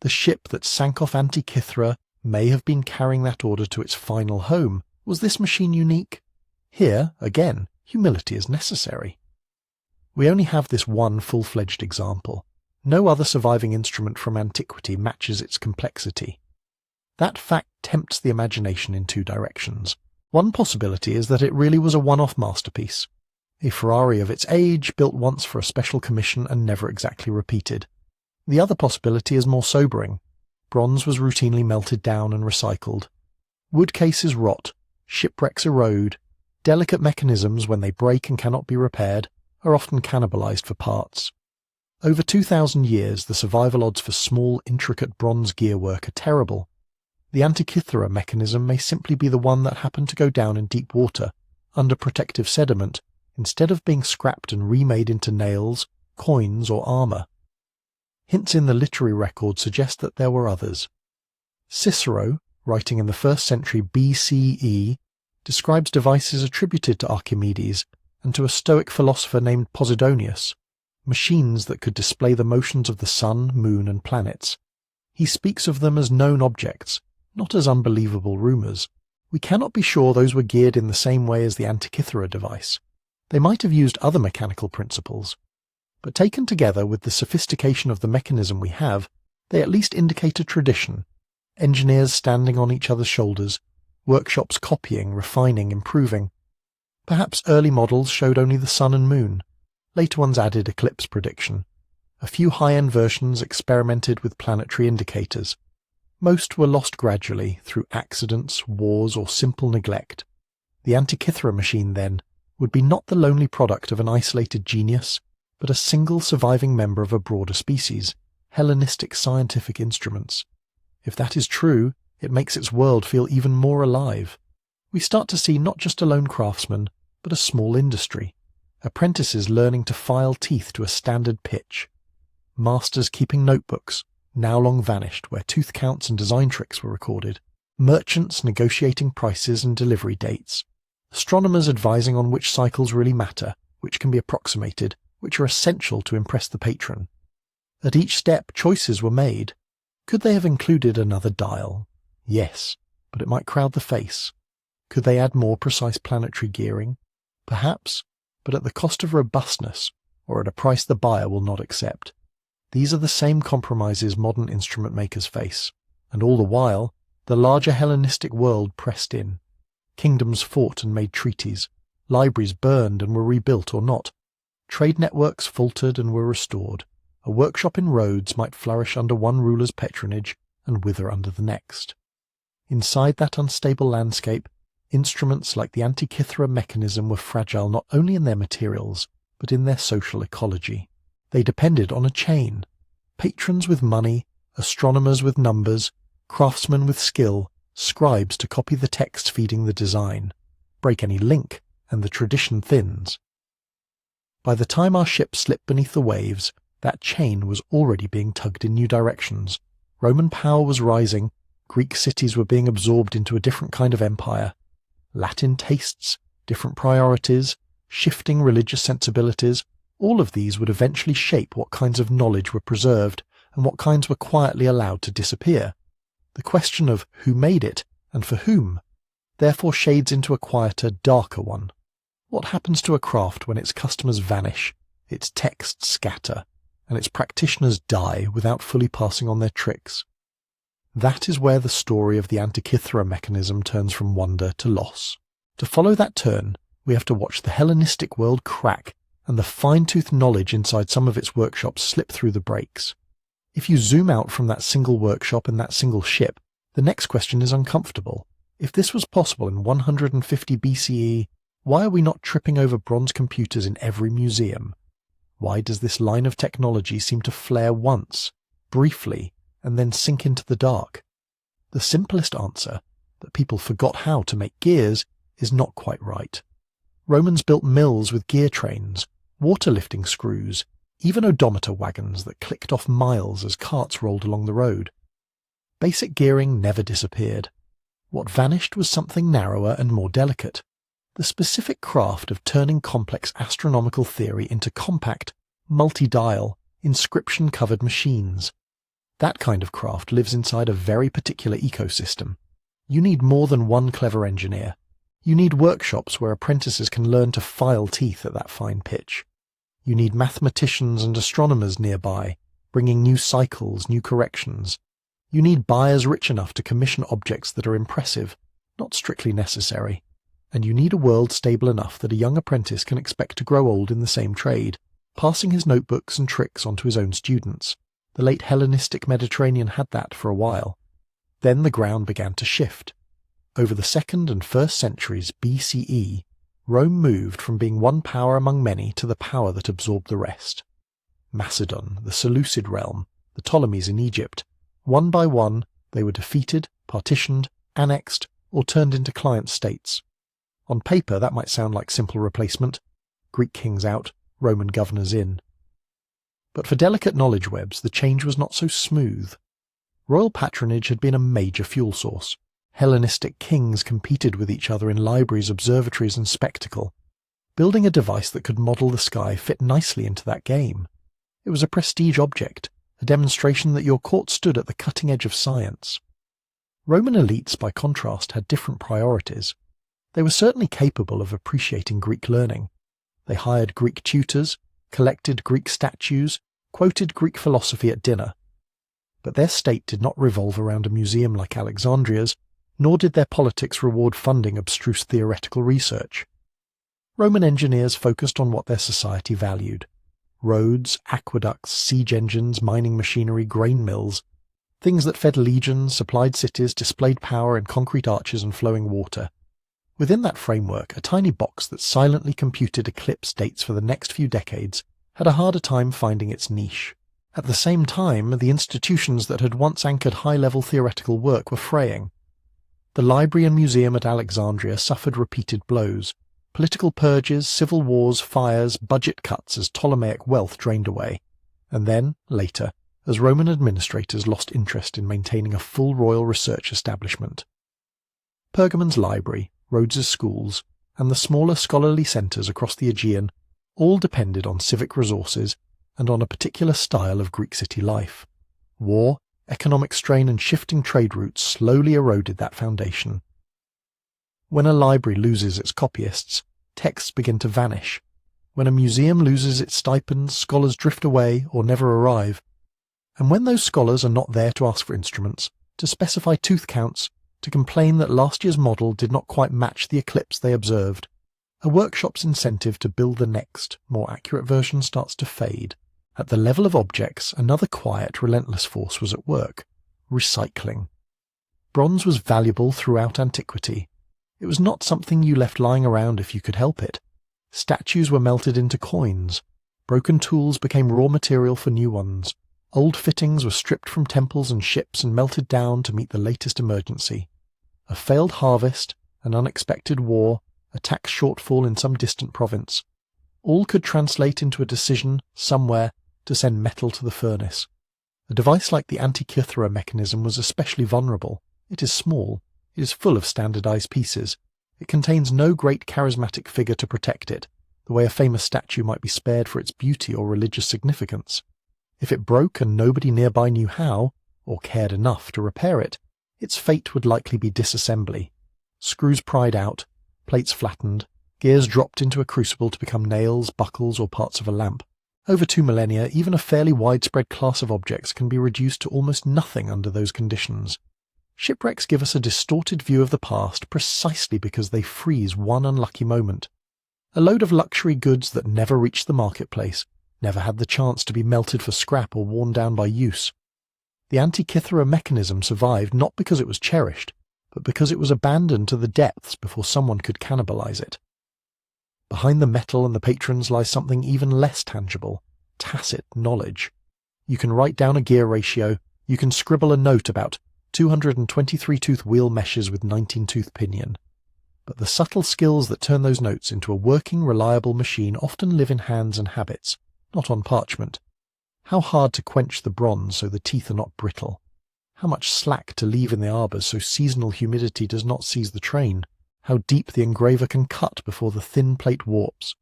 The ship that sank off Antikythera may have been carrying that order to its final home. Was this machine unique? Here, again, humility is necessary. We only have this one full-fledged example. No other surviving instrument from antiquity matches its complexity. That fact tempts the imagination in two directions. One possibility is that it really was a one-off masterpiece, a Ferrari of its age, built once for a special commission and never exactly repeated. The other possibility is more sobering. Bronze was routinely melted down and recycled. Wood cases rot, shipwrecks erode, delicate mechanisms, when they break and cannot be repaired, are often cannibalized for parts. Over 2,000 years, the survival odds for small, intricate bronze gearwork are terrible. The Antikythera mechanism may simply be the one that happened to go down in deep water, under protective sediment, instead of being scrapped and remade into nails, coins, or armor. Hints in the literary record suggest that there were others. Cicero, writing in the 1st century BCE, describes devices attributed to Archimedes and to a Stoic philosopher named Posidonius, machines that could display the motions of the sun, moon, and planets. He speaks of them as known objects, not as unbelievable rumours. We cannot be sure those were geared in the same way as the Antikythera device. They might have used other mechanical principles, but taken together with the sophistication of the mechanism we have, they at least indicate a tradition. Engineers standing on each other's shoulders, workshops copying, refining, improving. Perhaps early models showed only the sun and moon. Later ones added eclipse prediction. A few high-end versions experimented with planetary indicators. Most were lost gradually through accidents, wars, or simple neglect. The Antikythera machine, then, would be not the lonely product of an isolated genius, but a single surviving member of a broader species, Hellenistic scientific instruments. If that is true, it makes its world feel even more alive. We start to see not just a lone craftsman, but a small industry. Apprentices learning to file teeth to a standard pitch. Masters keeping notebooks, now long vanished, where tooth counts and design tricks were recorded. Merchants negotiating prices and delivery dates. Astronomers advising on which cycles really matter, which can be approximated, which are essential to impress the patron. At each step, choices were made. Could they have included another dial? Yes, but it might crowd the face. Could they add more precise planetary gearing? Perhaps, but at the cost of robustness, or at a price the buyer will not accept. These are the same compromises modern instrument makers face, and all the while, the larger Hellenistic world pressed in. Kingdoms fought and made treaties, libraries burned and were rebuilt or not, trade networks faltered and were restored. A workshop in Rhodes might flourish under one ruler's patronage and wither under the next. Inside that unstable landscape, instruments like the Antikythera mechanism were fragile not only in their materials, but in their social ecology. They depended on a chain. Patrons with money, astronomers with numbers, craftsmen with skill, scribes to copy the text feeding the design. Break any link, and the tradition thins. By the time our ship slipped beneath the waves, that chain was already being tugged in new directions. Roman power was rising, Greek cities were being absorbed into a different kind of empire. Latin tastes, different priorities, shifting religious sensibilities, all of these would eventually shape what kinds of knowledge were preserved and what kinds were quietly allowed to disappear. The question of who made it and for whom therefore shades into a quieter, darker one. What happens to a craft when its customers vanish, its texts scatter, and its practitioners die without fully passing on their tricks? That is where the story of the Antikythera mechanism turns from wonder to loss. To follow that turn, we have to watch the Hellenistic world crack and the fine-toothed knowledge inside some of its workshops slip through the breaks. If you zoom out from that single workshop and that single ship, the next question is uncomfortable. If this was possible in 150 BCE, why are we not tripping over bronze computers in every museum? Why does this line of technology seem to flare once, briefly, and then sink into the dark? The simplest answer, that people forgot how to make gears, is not quite right. Romans built mills with gear trains, water-lifting screws, even odometer wagons that clicked off miles as carts rolled along the road. Basic gearing never disappeared. What vanished was something narrower and more delicate. The specific craft of turning complex astronomical theory into compact, multi-dial, inscription-covered machines. That kind of craft lives inside a very particular ecosystem. You need more than one clever engineer. You need workshops where apprentices can learn to file teeth at that fine pitch. You need mathematicians and astronomers nearby, bringing new cycles, new corrections. You need buyers rich enough to commission objects that are impressive, not strictly necessary. And you need a world stable enough that a young apprentice can expect to grow old in the same trade, passing his notebooks and tricks on to his own students. The late Hellenistic Mediterranean had that for a while. Then the ground began to shift. Over the 2nd and 1st centuries BCE, Rome moved from being one power among many to the power that absorbed the rest. Macedon, the Seleucid realm, the Ptolemies in Egypt, one by one they were defeated, partitioned, annexed, or turned into client states. On paper that might sound like simple replacement. Greek kings out, Roman governors in. But for delicate knowledge webs the change was not so smooth. Royal patronage had been a major fuel source. Hellenistic kings competed with each other in libraries, observatories, and spectacle. Building a device that could model the sky fit nicely into that game. It was a prestige object, a demonstration that your court stood at the cutting edge of science. Roman elites, by contrast, had different priorities. They were certainly capable of appreciating Greek learning. They hired Greek tutors, collected Greek statues, quoted Greek philosophy at dinner. But their state did not revolve around a museum like Alexandria's, nor did their politics reward funding abstruse theoretical research. Roman engineers focused on what their society valued. Roads, aqueducts, siege engines, mining machinery, grain mills, things that fed legions, supplied cities, displayed power in concrete arches and flowing water. Within that framework, a tiny box that silently computed eclipse dates for the next few decades had a harder time finding its niche. At the same time, the institutions that had once anchored high-level theoretical work were fraying. The library and museum at Alexandria suffered repeated blows. Political purges, civil wars, fires, budget cuts as Ptolemaic wealth drained away. And then, later, as Roman administrators lost interest in maintaining a full royal research establishment. Pergamon's library, Rhodes's schools, and the smaller scholarly centres across the Aegean all depended on civic resources and on a particular style of Greek city life. War, economic strain and shifting trade routes slowly eroded that foundation. When a library loses its copyists, texts begin to vanish. When a museum loses its stipends, scholars drift away or never arrive. And when those scholars are not there to ask for instruments, to specify tooth counts, to complain that last year's model did not quite match the eclipse they observed, a workshop's incentive to build the next, more accurate version starts to fade. At the level of objects, another quiet, relentless force was at work: recycling. Bronze was valuable throughout antiquity. It was not something you left lying around if you could help it. Statues were melted into coins. Broken tools became raw material for new ones. Old fittings were stripped from temples and ships and melted down to meet the latest emergency. A failed harvest, an unexpected war, a tax shortfall in some distant province. All could translate into a decision, somewhere, to send metal to the furnace. A device like the Antikythera mechanism was especially vulnerable. It is small. It is full of standardized pieces. It contains no great charismatic figure to protect it, the way a famous statue might be spared for its beauty or religious significance. If it broke and nobody nearby knew how, or cared enough to repair it, its fate would likely be disassembly. Screws pried out, plates flattened, gears dropped into a crucible to become nails, buckles, or parts of a lamp. Over 2 millennia, even a fairly widespread class of objects can be reduced to almost nothing under those conditions. Shipwrecks give us a distorted view of the past precisely because they freeze one unlucky moment. A load of luxury goods that never reached the marketplace, never had the chance to be melted for scrap or worn down by use. The Antikythera mechanism survived not because it was cherished, but because it was abandoned to the depths before someone could cannibalize it. Behind the metal and the patrons lies something even less tangible: tacit knowledge. You can write down a gear ratio, you can scribble a note about 223 tooth wheel meshes with 19 tooth pinion. But the subtle skills that turn those notes into a working, reliable machine often live in hands and habits, not on parchment. How hard to quench the bronze so the teeth are not brittle. how much slack to leave in the arbours so seasonal humidity does not seize the train, how deep the engraver can cut before the thin plate warps.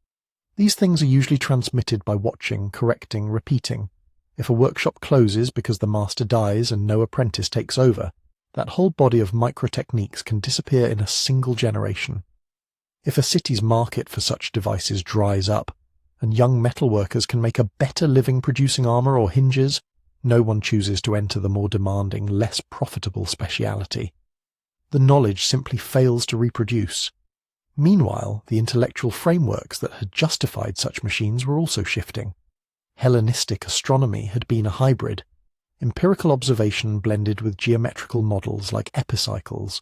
These things are usually transmitted by watching, correcting, repeating. If a workshop closes because the master dies and no apprentice takes over, that whole body of micro-techniques can disappear in a single generation. If a city's market for such devices dries up, and young metalworkers can make a better living producing armour or hinges, no one chooses to enter the more demanding, less profitable speciality. The knowledge simply fails to reproduce. Meanwhile, the intellectual frameworks that had justified such machines were also shifting. Hellenistic astronomy had been a hybrid, empirical observation blended with geometrical models like epicycles.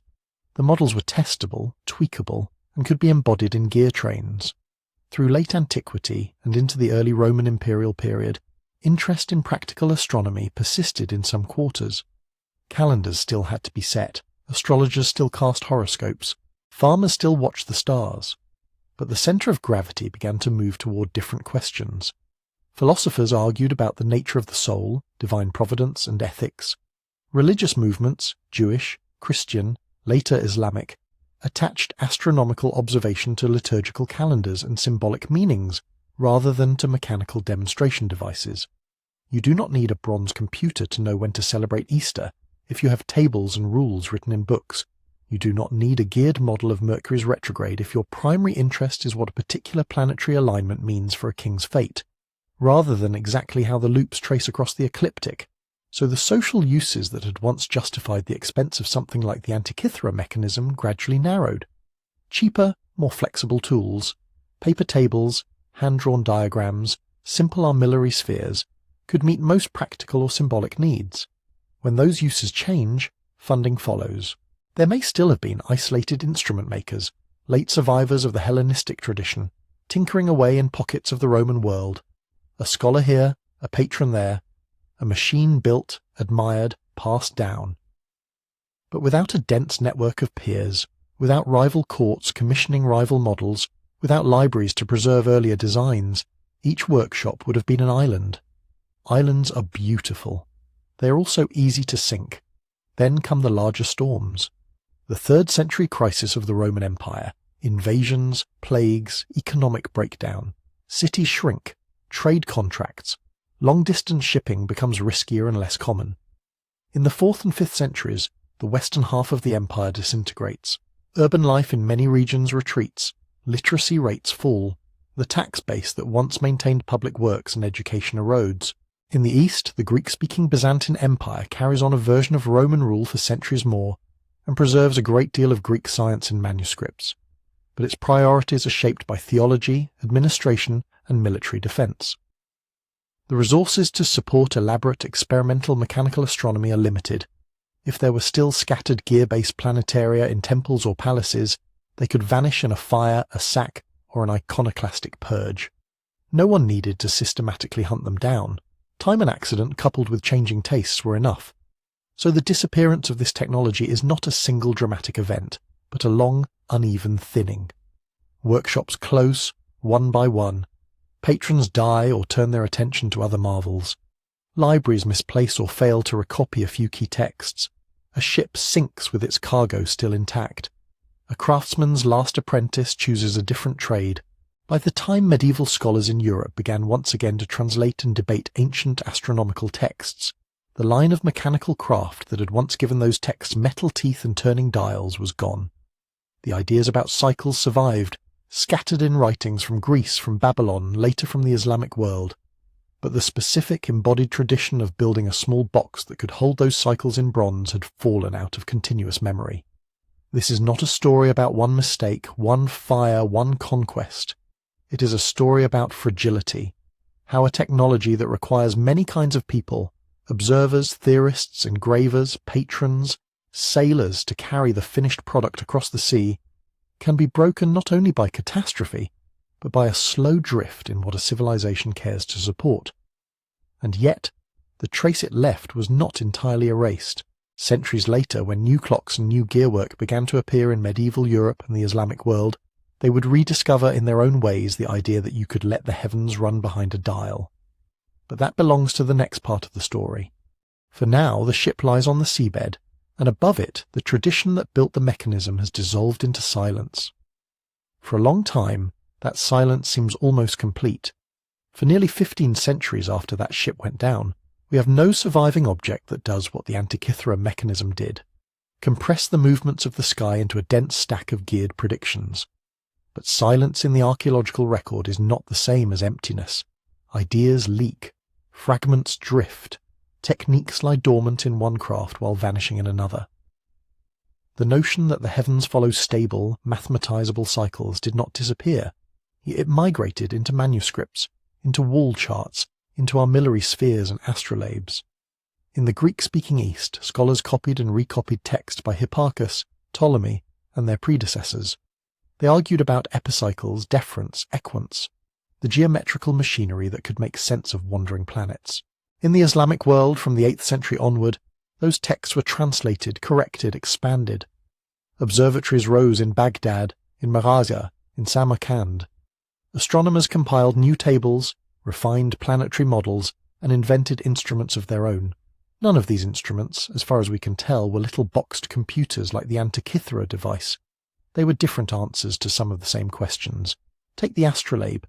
The models were testable, tweakable, and could be embodied in gear trains. Through late antiquity and into the early Roman imperial period, interest in practical astronomy persisted in some quarters. Calendars still had to be set, astrologers still cast horoscopes, farmers still watched the stars. But the centre of gravity began to move toward different questions. Philosophers argued about the nature of the soul, divine providence, and ethics. Religious movements, Jewish, Christian, later Islamic, attached astronomical observation to liturgical calendars and symbolic meanings, rather than to mechanical demonstration devices. You do not need a bronze computer to know when to celebrate Easter if you have tables and rules written in books. You do not need a geared model of Mercury's retrograde if your primary interest is what a particular planetary alignment means for a king's fate, rather than exactly how the loops trace across the ecliptic. So the social uses that had once justified the expense of something like the Antikythera mechanism gradually narrowed. Cheaper, more flexible tools, paper tables, hand-drawn diagrams, simple armillary spheres, could meet most practical or symbolic needs. When those uses change, funding follows. There may still have been isolated instrument makers, late survivors of the Hellenistic tradition, tinkering away in pockets of the Roman world. A scholar here, a patron there, a machine built, admired, passed down. But without a dense network of peers, without rival courts commissioning rival models, without libraries to preserve earlier designs, each workshop would have been an island. Islands are beautiful. They are also easy to sink. Then come the larger storms. The 3rd century crisis of the Roman Empire, invasions, plagues, economic breakdown. Cities shrink, trade contracts. Long-distance shipping becomes riskier and less common. In the 4th and 5th centuries, the western half of the empire disintegrates. Urban life in many regions retreats. Literacy rates fall. The tax base that once maintained public works and education erodes. In the east, the Greek-speaking Byzantine Empire carries on a version of Roman rule for centuries more, and preserves a great deal of Greek science in manuscripts. But its priorities are shaped by theology, administration, and military defence. The resources to support elaborate experimental mechanical astronomy are limited. If there were still scattered gear-based planetaria in temples or palaces, they could vanish in a fire, a sack, or an iconoclastic purge. No one needed to systematically hunt them down. Time and accident coupled with changing tastes were enough. So the disappearance of this technology is not a single dramatic event, but a long, uneven thinning. Workshops close, one by one. Patrons die or turn their attention to other marvels. Libraries misplace or fail to recopy a few key texts. A ship sinks with its cargo still intact. A craftsman's last apprentice chooses a different trade. By the time medieval scholars in Europe began once again to translate and debate ancient astronomical texts, the line of mechanical craft that had once given those texts metal teeth and turning dials was gone. The ideas about cycles survived, scattered in writings from Greece, from Babylon, later from the Islamic world. But the specific embodied tradition of building a small box that could hold those cycles in bronze had fallen out of continuous memory. This is not a story about one mistake, one fire, one conquest. It is a story about fragility, how a technology that requires many kinds of people, observers, theorists, engravers, patrons, sailors to carry the finished product across the sea, can be broken not only by catastrophe, but by a slow drift in what a civilization cares to support. And yet, the trace it left was not entirely erased. Centuries later, when new clocks and new gearwork began to appear in medieval Europe and the Islamic world, they would rediscover in their own ways the idea that you could let the heavens run behind a dial. But that belongs to the next part of the story. For now, the ship lies on the seabed, and above it, the tradition that built the mechanism has dissolved into silence. For a long time, that silence seems almost complete. For nearly 15 centuries after that ship went down, we have no surviving object that does what the Antikythera mechanism did: compress the movements of the sky into a dense stack of geared predictions. But silence in the archaeological record is not the same as emptiness. Ideas leak, fragments drift, techniques lie dormant in one craft while vanishing in another. The notion that the heavens follow stable, mathematizable cycles did not disappear. It migrated into manuscripts, into wall charts, into armillary spheres and astrolabes. In the Greek-speaking East, scholars copied and recopied text by Hipparchus, Ptolemy, and their predecessors. They argued about epicycles, deferents, equants, the geometrical machinery that could make sense of wandering planets. In the Islamic world, from the 8th century onward, those texts were translated, corrected, expanded. Observatories rose in Baghdad, in Marazia, in Samarkand. Astronomers compiled new tables, refined planetary models, and invented instruments of their own. None of these instruments, as far as we can tell, were little boxed computers like the Antikythera device. They were different answers to some of the same questions. Take the astrolabe,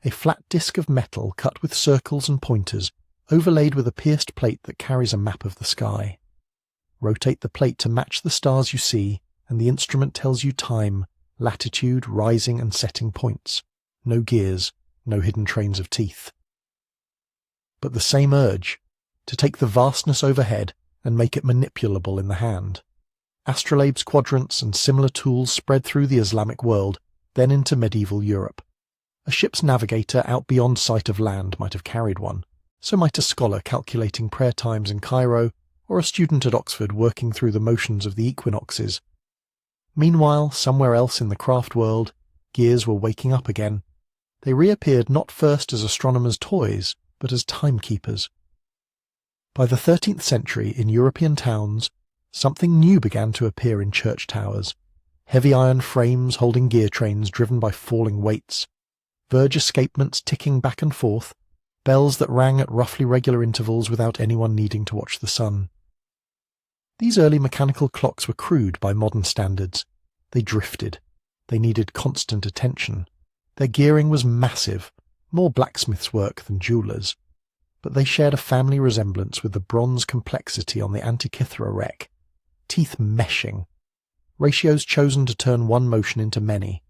a flat disc of metal cut with circles and pointers, overlaid with a pierced plate that carries a map of the sky. Rotate the plate to match the stars you see, and the instrument tells you time, latitude, rising and setting points. No gears, no hidden trains of teeth. But the same urge, to take the vastness overhead and make it manipulable in the hand. Astrolabes, quadrants, and similar tools spread through the Islamic world, then into medieval Europe. A ship's navigator out beyond sight of land might have carried one. So might a scholar calculating prayer times in Cairo, or a student at Oxford working through the motions of the equinoxes. Meanwhile, somewhere else in the craft world, gears were waking up again. They reappeared not first as astronomers' toys, but as timekeepers. By the 13th century, in European towns, something new began to appear in church towers. Heavy iron frames holding gear trains driven by falling weights, verge escapements ticking back and forth, bells that rang at roughly regular intervals without anyone needing to watch the sun. These early mechanical clocks were crude by modern standards. They drifted. They needed constant attention. Their gearing was massive, more blacksmith's work than jewellers. But they shared a family resemblance with the bronze complexity on the Antikythera wreck. Teeth meshing. Ratios chosen to turn one motion into many.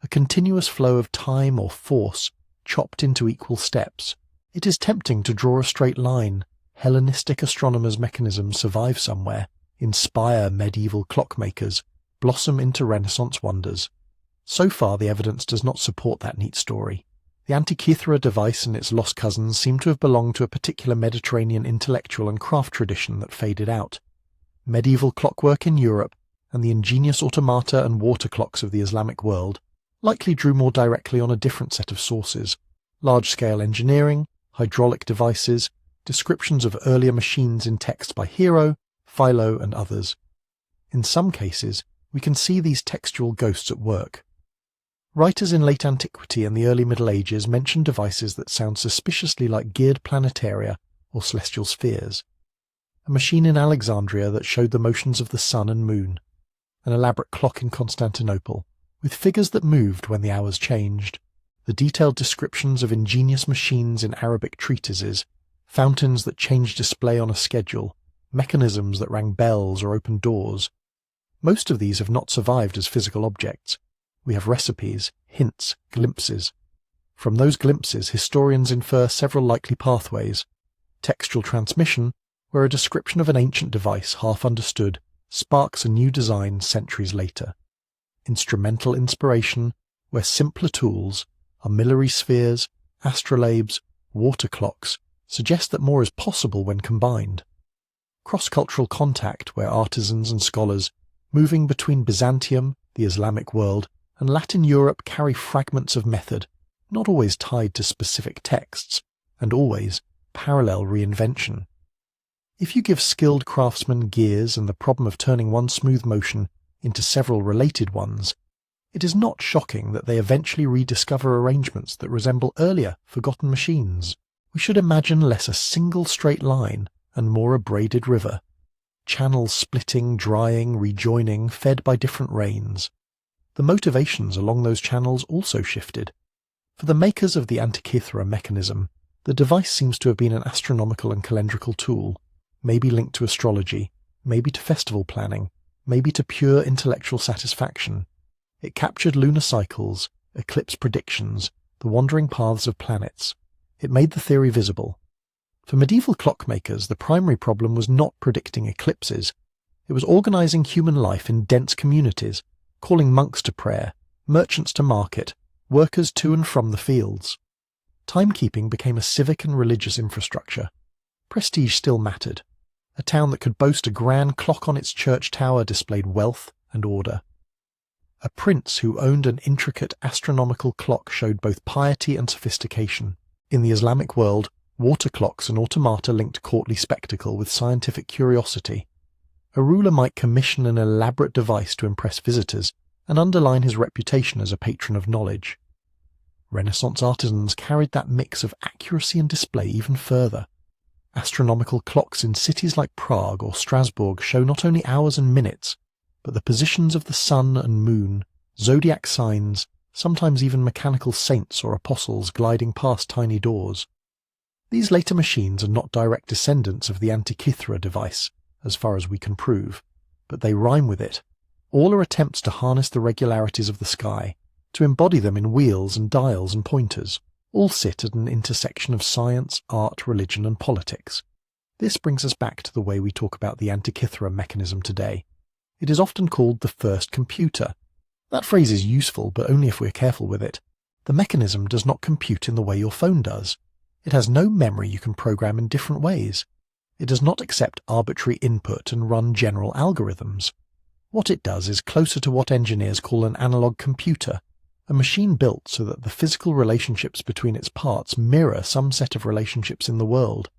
A continuous flow of time or force, chopped into equal steps. It is tempting to draw a straight line. Hellenistic astronomers' mechanisms survive somewhere, inspire medieval clockmakers, blossom into Renaissance wonders. So far the evidence does not support that neat story. The Antikythera device and its lost cousins seem to have belonged to a particular Mediterranean intellectual and craft tradition that faded out. Medieval clockwork in Europe and the ingenious automata and water clocks of the Islamic world likely drew more directly on a different set of sources: large-scale engineering, hydraulic devices, descriptions of earlier machines in text by Hero, Philo, and others. In some cases, we can see these textual ghosts at work. Writers in late antiquity and the early Middle Ages mention devices that sound suspiciously like geared planetaria or celestial spheres. A machine in Alexandria that showed the motions of the sun and moon. An elaborate clock in Constantinople, with figures that moved when the hours changed. The detailed descriptions of ingenious machines in Arabic treatises, fountains that changed display on a schedule, mechanisms that rang bells or opened doors. Most of these have not survived as physical objects. We have recipes, hints, glimpses. From those glimpses, historians infer several likely pathways. Textual transmission, where a description of an ancient device half understood sparks a new design centuries later. Instrumental inspiration, where simpler tools, armillary spheres, astrolabes, water clocks, suggest that more is possible when combined. Cross-cultural contact, where artisans and scholars, moving between Byzantium, the Islamic world, and Latin Europe carry fragments of method, not always tied to specific texts, and always parallel reinvention. If you give skilled craftsmen gears and the problem of turning one smooth motion into several related ones, it is not shocking that they eventually rediscover arrangements that resemble earlier, forgotten machines. We should imagine less a single straight line and more a braided river. Channels splitting, drying, rejoining, fed by different rains. The motivations along those channels also shifted. For the makers of the Antikythera mechanism, the device seems to have been an astronomical and calendrical tool, maybe linked to astrology, maybe to festival planning, maybe to pure intellectual satisfaction. It captured lunar cycles, eclipse predictions, the wandering paths of planets. It made the theory visible. For medieval clockmakers, the primary problem was not predicting eclipses. It was organizing human life in dense communities, calling monks to prayer, merchants to market, workers to and from the fields. Timekeeping became a civic and religious infrastructure. Prestige still mattered. A town that could boast a grand clock on its church tower displayed wealth and order. A prince who owned an intricate astronomical clock showed both piety and sophistication. In the Islamic world, water clocks and automata linked courtly spectacle with scientific curiosity. A ruler might commission an elaborate device to impress visitors and underline his reputation as a patron of knowledge. Renaissance artisans carried that mix of accuracy and display even further. Astronomical clocks in cities like Prague or Strasbourg show not only hours and minutes, but the positions of the sun and moon, zodiac signs, sometimes even mechanical saints or apostles gliding past tiny doors. These later machines are not direct descendants of the Antikythera device, as far as we can prove, but they rhyme with it. All are attempts to harness the regularities of the sky, to embody them in wheels and dials and pointers. All sit at an intersection of science, art, religion, and politics. This brings us back to the way we talk about the Antikythera mechanism today. It is often called the first computer. That phrase is useful, but only if we're careful with it. The mechanism does not compute in the way your phone does. It has no memory you can program in different ways. It does not accept arbitrary input and run general algorithms. What it does is closer to what engineers call an analog computer, a machine built so that the physical relationships between its parts mirror some set of relationships in the world.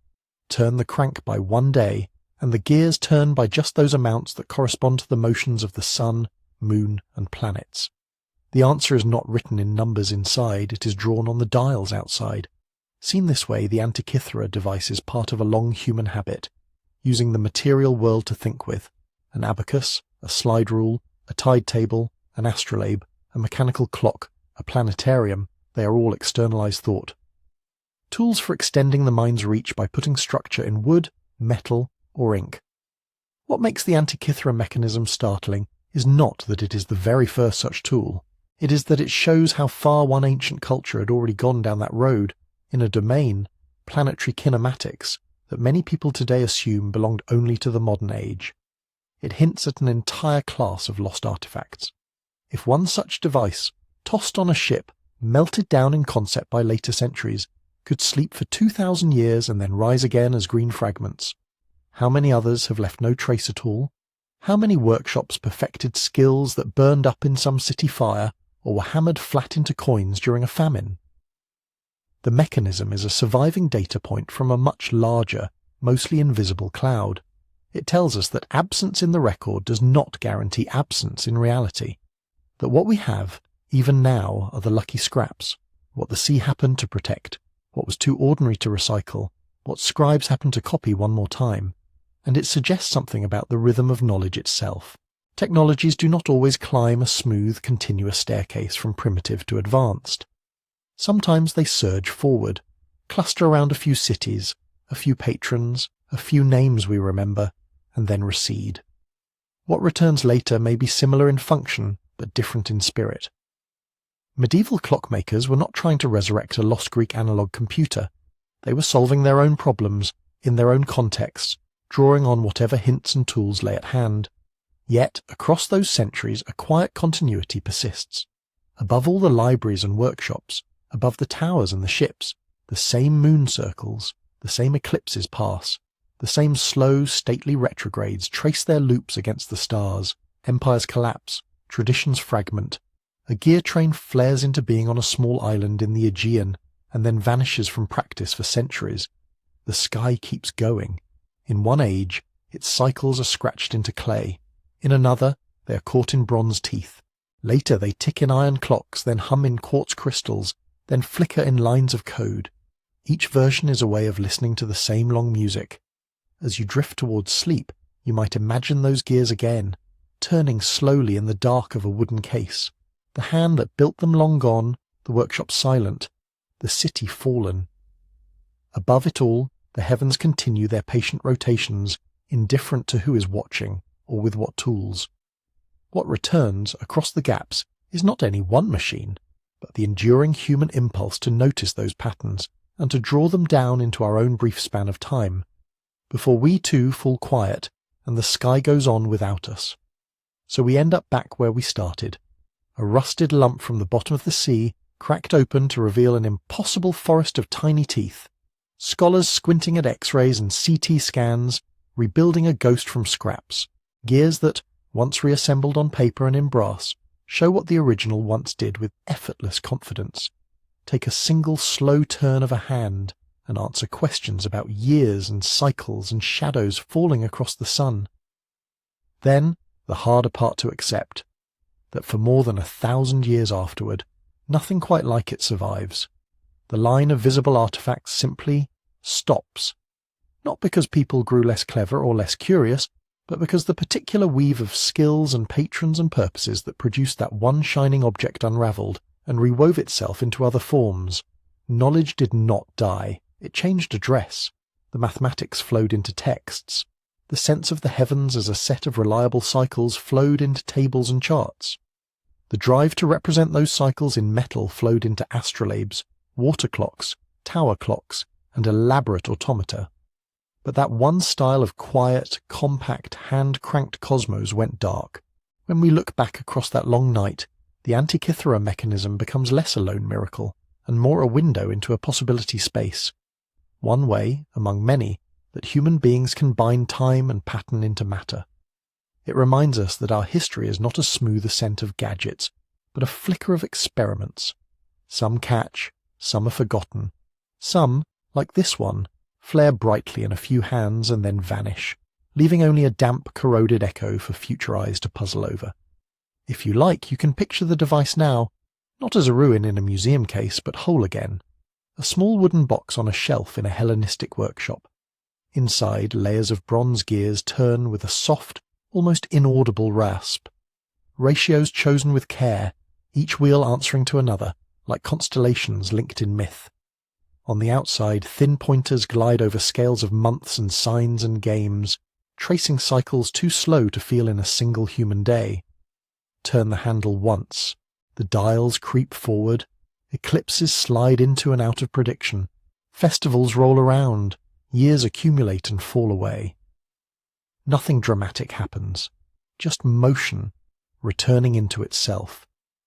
Turn the crank by 1 day, and the gears turn by just those amounts that correspond to the motions of the sun, moon, and planets. The answer is not written in numbers inside, it is drawn on the dials outside. Seen this way, the Antikythera device is part of a long human habit, using the material world to think with. An abacus, a slide rule, a tide table, an astrolabe, a mechanical clock, a planetarium, they are all externalized thought. Tools for extending the mind's reach by putting structure in wood, metal, or ink. What makes the Antikythera mechanism startling is not that it is the very first such tool. It is that it shows how far one ancient culture had already gone down that road, in a domain, planetary kinematics, that many people today assume belonged only to the modern age. It hints at an entire class of lost artifacts. If one such device, tossed on a ship, melted down in concept by later centuries, could sleep for 2,000 years and then rise again as green fragments, how many others have left no trace at all? How many workshops perfected skills that burned up in some city fire or were hammered flat into coins during a famine? The mechanism is a surviving data point from a much larger, mostly invisible cloud. It tells us that absence in the record does not guarantee absence in reality. That what we have, even now, are the lucky scraps, what the sea happened to protect, what was too ordinary to recycle, what scribes happened to copy one more time, and it suggests something about the rhythm of knowledge itself. Technologies do not always climb a smooth, continuous staircase from primitive to advanced. Sometimes they surge forward, cluster around a few cities, a few patrons, a few names we remember, and then recede. What returns later may be similar in function, but different in spirit. Medieval clockmakers were not trying to resurrect a lost Greek analog computer. They were solving their own problems, in their own contexts, drawing on whatever hints and tools lay at hand. Yet, across those centuries, a quiet continuity persists. Above all the libraries and workshops, above the towers and the ships, the same moon circles, the same eclipses pass. The same slow, stately retrogrades trace their loops against the stars. Empires collapse, traditions fragment. A gear train flares into being on a small island in the Aegean and then vanishes from practice for centuries. The sky keeps going. In one age, its cycles are scratched into clay. In another, they are caught in bronze teeth. Later they tick in iron clocks, then hum in quartz crystals, then flicker in lines of code. Each version is a way of listening to the same long music. As you drift towards sleep, you might imagine those gears again, turning slowly in the dark of a wooden case. The hand that built them long gone, the workshop silent, the city fallen. Above it all, the heavens continue their patient rotations, indifferent to who is watching or with what tools. What returns across the gaps is not any one machine, but the enduring human impulse to notice those patterns and to draw them down into our own brief span of time, before we too fall quiet and the sky goes on without us. So we end up back where we started, a rusted lump from the bottom of the sea, cracked open to reveal an impossible forest of tiny teeth, scholars squinting at X-rays and CT scans, rebuilding a ghost from scraps, gears that, once reassembled on paper and in brass, show what the original once did with effortless confidence. Take a single slow turn of a hand and answer questions about years and cycles and shadows falling across the sun. Then, the harder part to accept, that for more than 1,000 years afterward, nothing quite like it survives. The line of visible artifacts simply stops. Not because people grew less clever or less curious, but because the particular weave of skills and patrons and purposes that produced that one shining object unravelled and rewove itself into other forms. Knowledge did not die. It changed address. The mathematics flowed into texts. The sense of the heavens as a set of reliable cycles flowed into tables and charts. The drive to represent those cycles in metal flowed into astrolabes, water clocks, tower clocks, and elaborate automata. But that one style of quiet, compact, hand-cranked cosmos went dark. When we look back across that long night, the Antikythera mechanism becomes less a lone miracle, and more a window into a possibility space. One way, among many, that human beings can bind time and pattern into matter. It reminds us that our history is not a smooth ascent of gadgets, but a flicker of experiments. Some catch, some are forgotten. Some, like this one, flare brightly in a few hands and then vanish, leaving only a damp, corroded echo for future eyes to puzzle over. If you like, you can picture the device now, not as a ruin in a museum case, but whole again. A small wooden box on a shelf in a Hellenistic workshop. Inside, layers of bronze gears turn with a soft, almost inaudible rasp. Ratios chosen with care, each wheel answering to another, like constellations linked in myth. On the outside, thin pointers glide over scales of months and signs and games, tracing cycles too slow to feel in a single human day. Turn the handle once. The dials creep forward. Eclipses slide into and out of prediction. Festivals roll around. Years accumulate and fall away. Nothing dramatic happens. Just motion, returning into itself.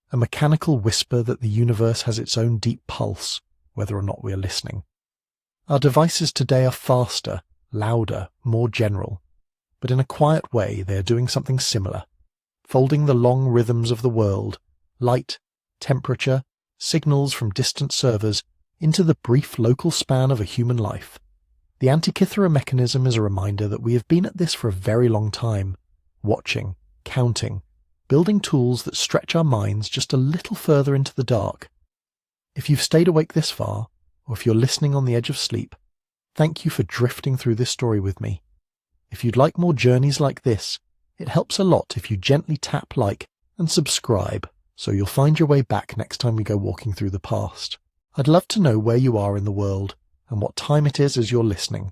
A mechanical whisper that the universe has its own deep pulse, whether or not we are listening. Our devices today are faster, louder, more general, but in a quiet way they are doing something similar, folding the long rhythms of the world, light, temperature, signals from distant servers, into the brief local span of a human life. The Antikythera mechanism is a reminder that we have been at this for a very long time, watching, counting, building tools that stretch our minds just a little further into the dark. If you've stayed awake this far, or if you're listening on the edge of sleep, thank you for drifting through this story with me. If you'd like more journeys like this, it helps a lot if you gently tap like and subscribe, so you'll find your way back next time we go walking through the past. I'd love to know where you are in the world, and what time it is as you're listening.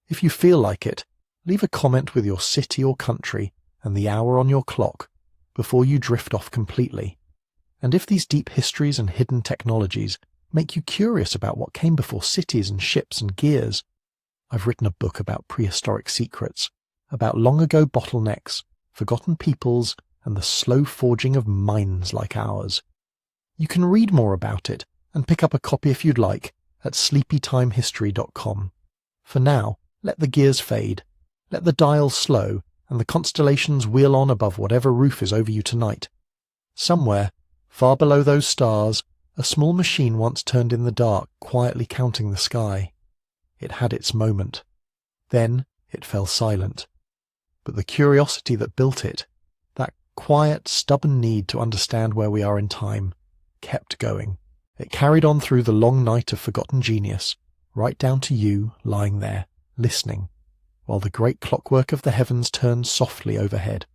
If you feel like it, leave a comment with your city or country and the hour on your clock before you drift off completely. And if these deep histories and hidden technologies make you curious about what came before cities and ships and gears, I've written a book about prehistoric secrets, about long-ago bottlenecks, forgotten peoples, and the slow forging of minds like ours. You can read more about it and pick up a copy if you'd like at sleepytimehistory.com. For now, let the gears fade, let the dials slow, and the constellations wheel on above whatever roof is over you tonight. Somewhere, far below those stars, a small machine once turned in the dark, quietly counting the sky. It had its moment. Then it fell silent. But the curiosity that built it, that quiet, stubborn need to understand where we are in time, kept going. It carried on through the long night of forgotten genius, right down to you lying there, listening, while the great clockwork of the heavens turned softly overhead.